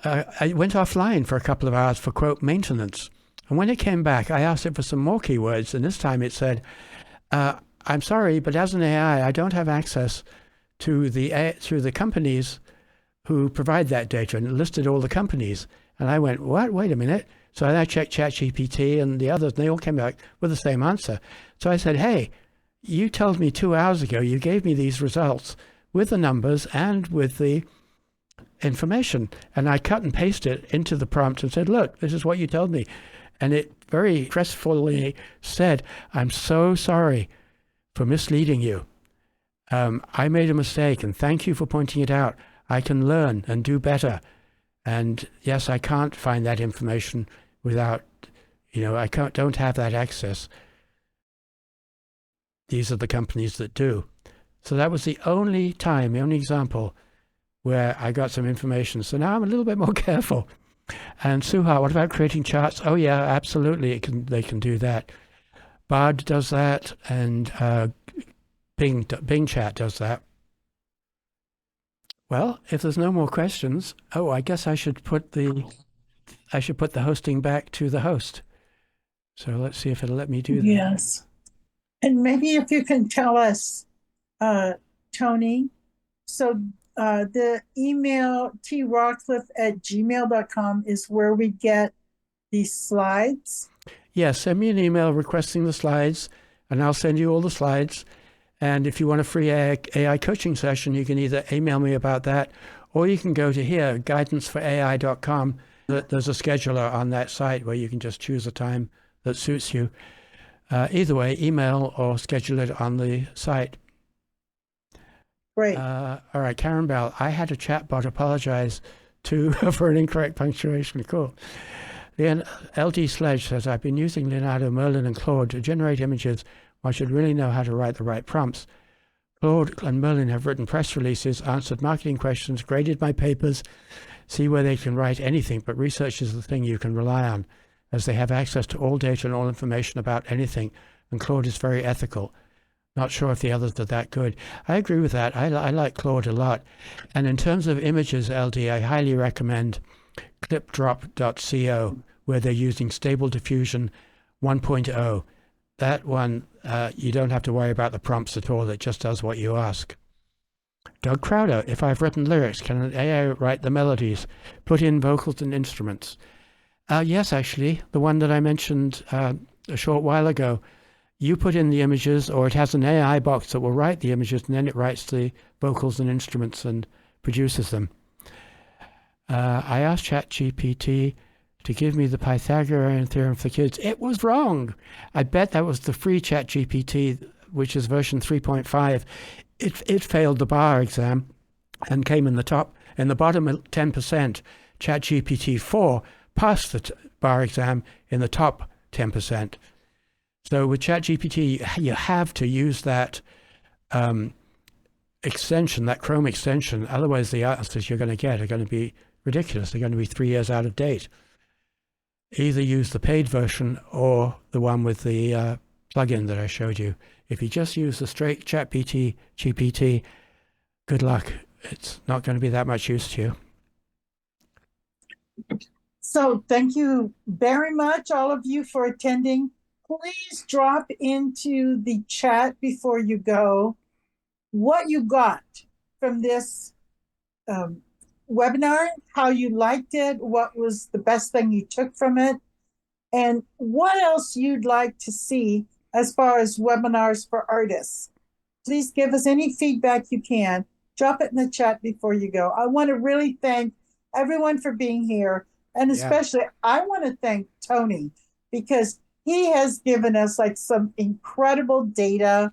I went offline for a couple of hours for, quote, maintenance. And when it came back, I asked it for some more keywords. And this time it said, I'm sorry, but as an AI, I don't have access to the companies who provide that data. And it listed all the companies. And I went, what? Wait a minute. So I checked ChatGPT and the others, and they all came back with the same answer. So I said, hey, you told me 2 hours ago, you gave me these results with the numbers and with the information. And I cut and pasted it into the prompt and said, look, this is what you told me. And it very crestfully said, I'm so sorry for misleading you. I made a mistake, and thank you for pointing it out. I can learn and do better. And yes, I can't find that information without, I don't have that access. These are the companies that do. So that was the only time, the only example where I got some information. So now I'm a little bit more careful. And Suha, what about creating charts? Oh yeah, absolutely. They can do that. Bard does that, and Bing Chat does that. Well, if there's no more questions, I guess I should put the hosting back to the host. So let's see if it'll let me do that. Yes. And maybe if you can tell us, Tony, so the email trockcliffe@gmail.com is where we get these slides. Yeah, send me an email requesting the slides, and I'll send you all the slides. And if you want a free AI coaching session, you can either email me about that, or you can go to here, guidanceforai.com. There's a scheduler on that site where you can just choose a time that suits you. Either way, email or schedule it on the site. Great. All right, Karen Bell, I had a chatbot apologize for an incorrect punctuation. Cool. Then LD Sledge says, I've been using Leonardo, Merlin, and Claude to generate images. I should really know how to write the right prompts. Claude and Merlin have written press releases, answered marketing questions, graded my papers, see where they can write anything, but research is the thing you can rely on, as they have access to all data and all information about anything, and Claude is very ethical. Not sure if the others are that good. I agree with that. I like Claude a lot. And in terms of images, LD, I highly recommend clipdrop.co, where they're using Stable Diffusion 1.0. That one, you don't have to worry about the prompts at all. It just does what you ask. Doug Crowder, if I've written lyrics, can an AI write the melodies, put in vocals and instruments? Yes, actually, the one that I mentioned a short while ago. You put in the images, or it has an AI box that will write the images, and then it writes the vocals and instruments and produces them. I asked ChatGPT to give me the Pythagorean theorem for kids. It was wrong. I bet that was the free ChatGPT, which is version 3.5. It failed the bar exam and came in the bottom 10%. ChatGPT 4 passed the bar exam in the top 10%. So with ChatGPT, you have to use that extension, that Chrome extension. Otherwise, the answers you're going to get are going to be ridiculous. They're going to be 3 years out of date. Either use the paid version or the one with the plugin that I showed you. If you just use the straight GPT, good luck. It's not going to be that much use to you. So thank you very much, all of you, for attending. Please drop into the chat before you go what you got from this webinar, how you liked it, what was the best thing you took from it, and what else you'd like to see as far as webinars for artists. Please give us any feedback you can. Drop it in the chat before you go. I want to really thank everyone for being here, and especially I want to thank Tony, because he has given us like some incredible data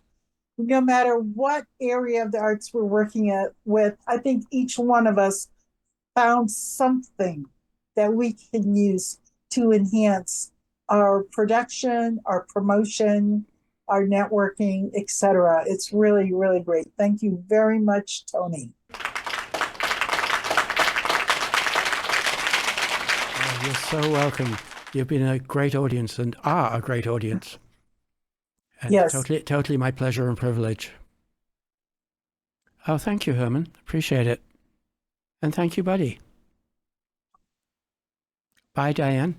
no matter what area of the arts we're working with, I think each one of us found something that we can use to enhance our production, our promotion, our networking, etc. It's really, really great. Thank you very much, Tony. Oh, you're so welcome. You've been a great audience and are a great audience. And yes. Totally my pleasure and privilege. Oh, thank you, Herman. Appreciate it. And thank you, Buddy. Bye, Diane.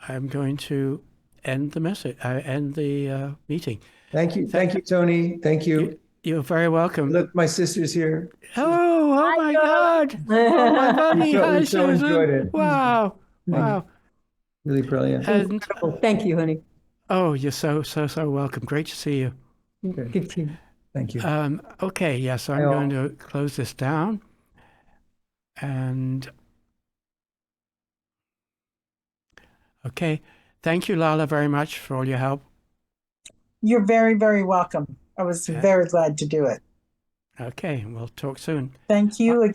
I'm going to end the meeting. Thank you, Tony. Thank you. You're very welcome. Look, my sister's here. Oh my God! Oh, my buddy, hi, so Susan. Enjoyed it. Wow, wow. Really brilliant. And, thank you, honey. Oh, you're so welcome. Great to see you. Okay. Good to you. Thank you. Okay, yes, I'm going to close this down. And okay, thank you, Lala, very much for all your help. You're very, very welcome. I was very glad to do it. Okay, we'll talk soon. Thank you again.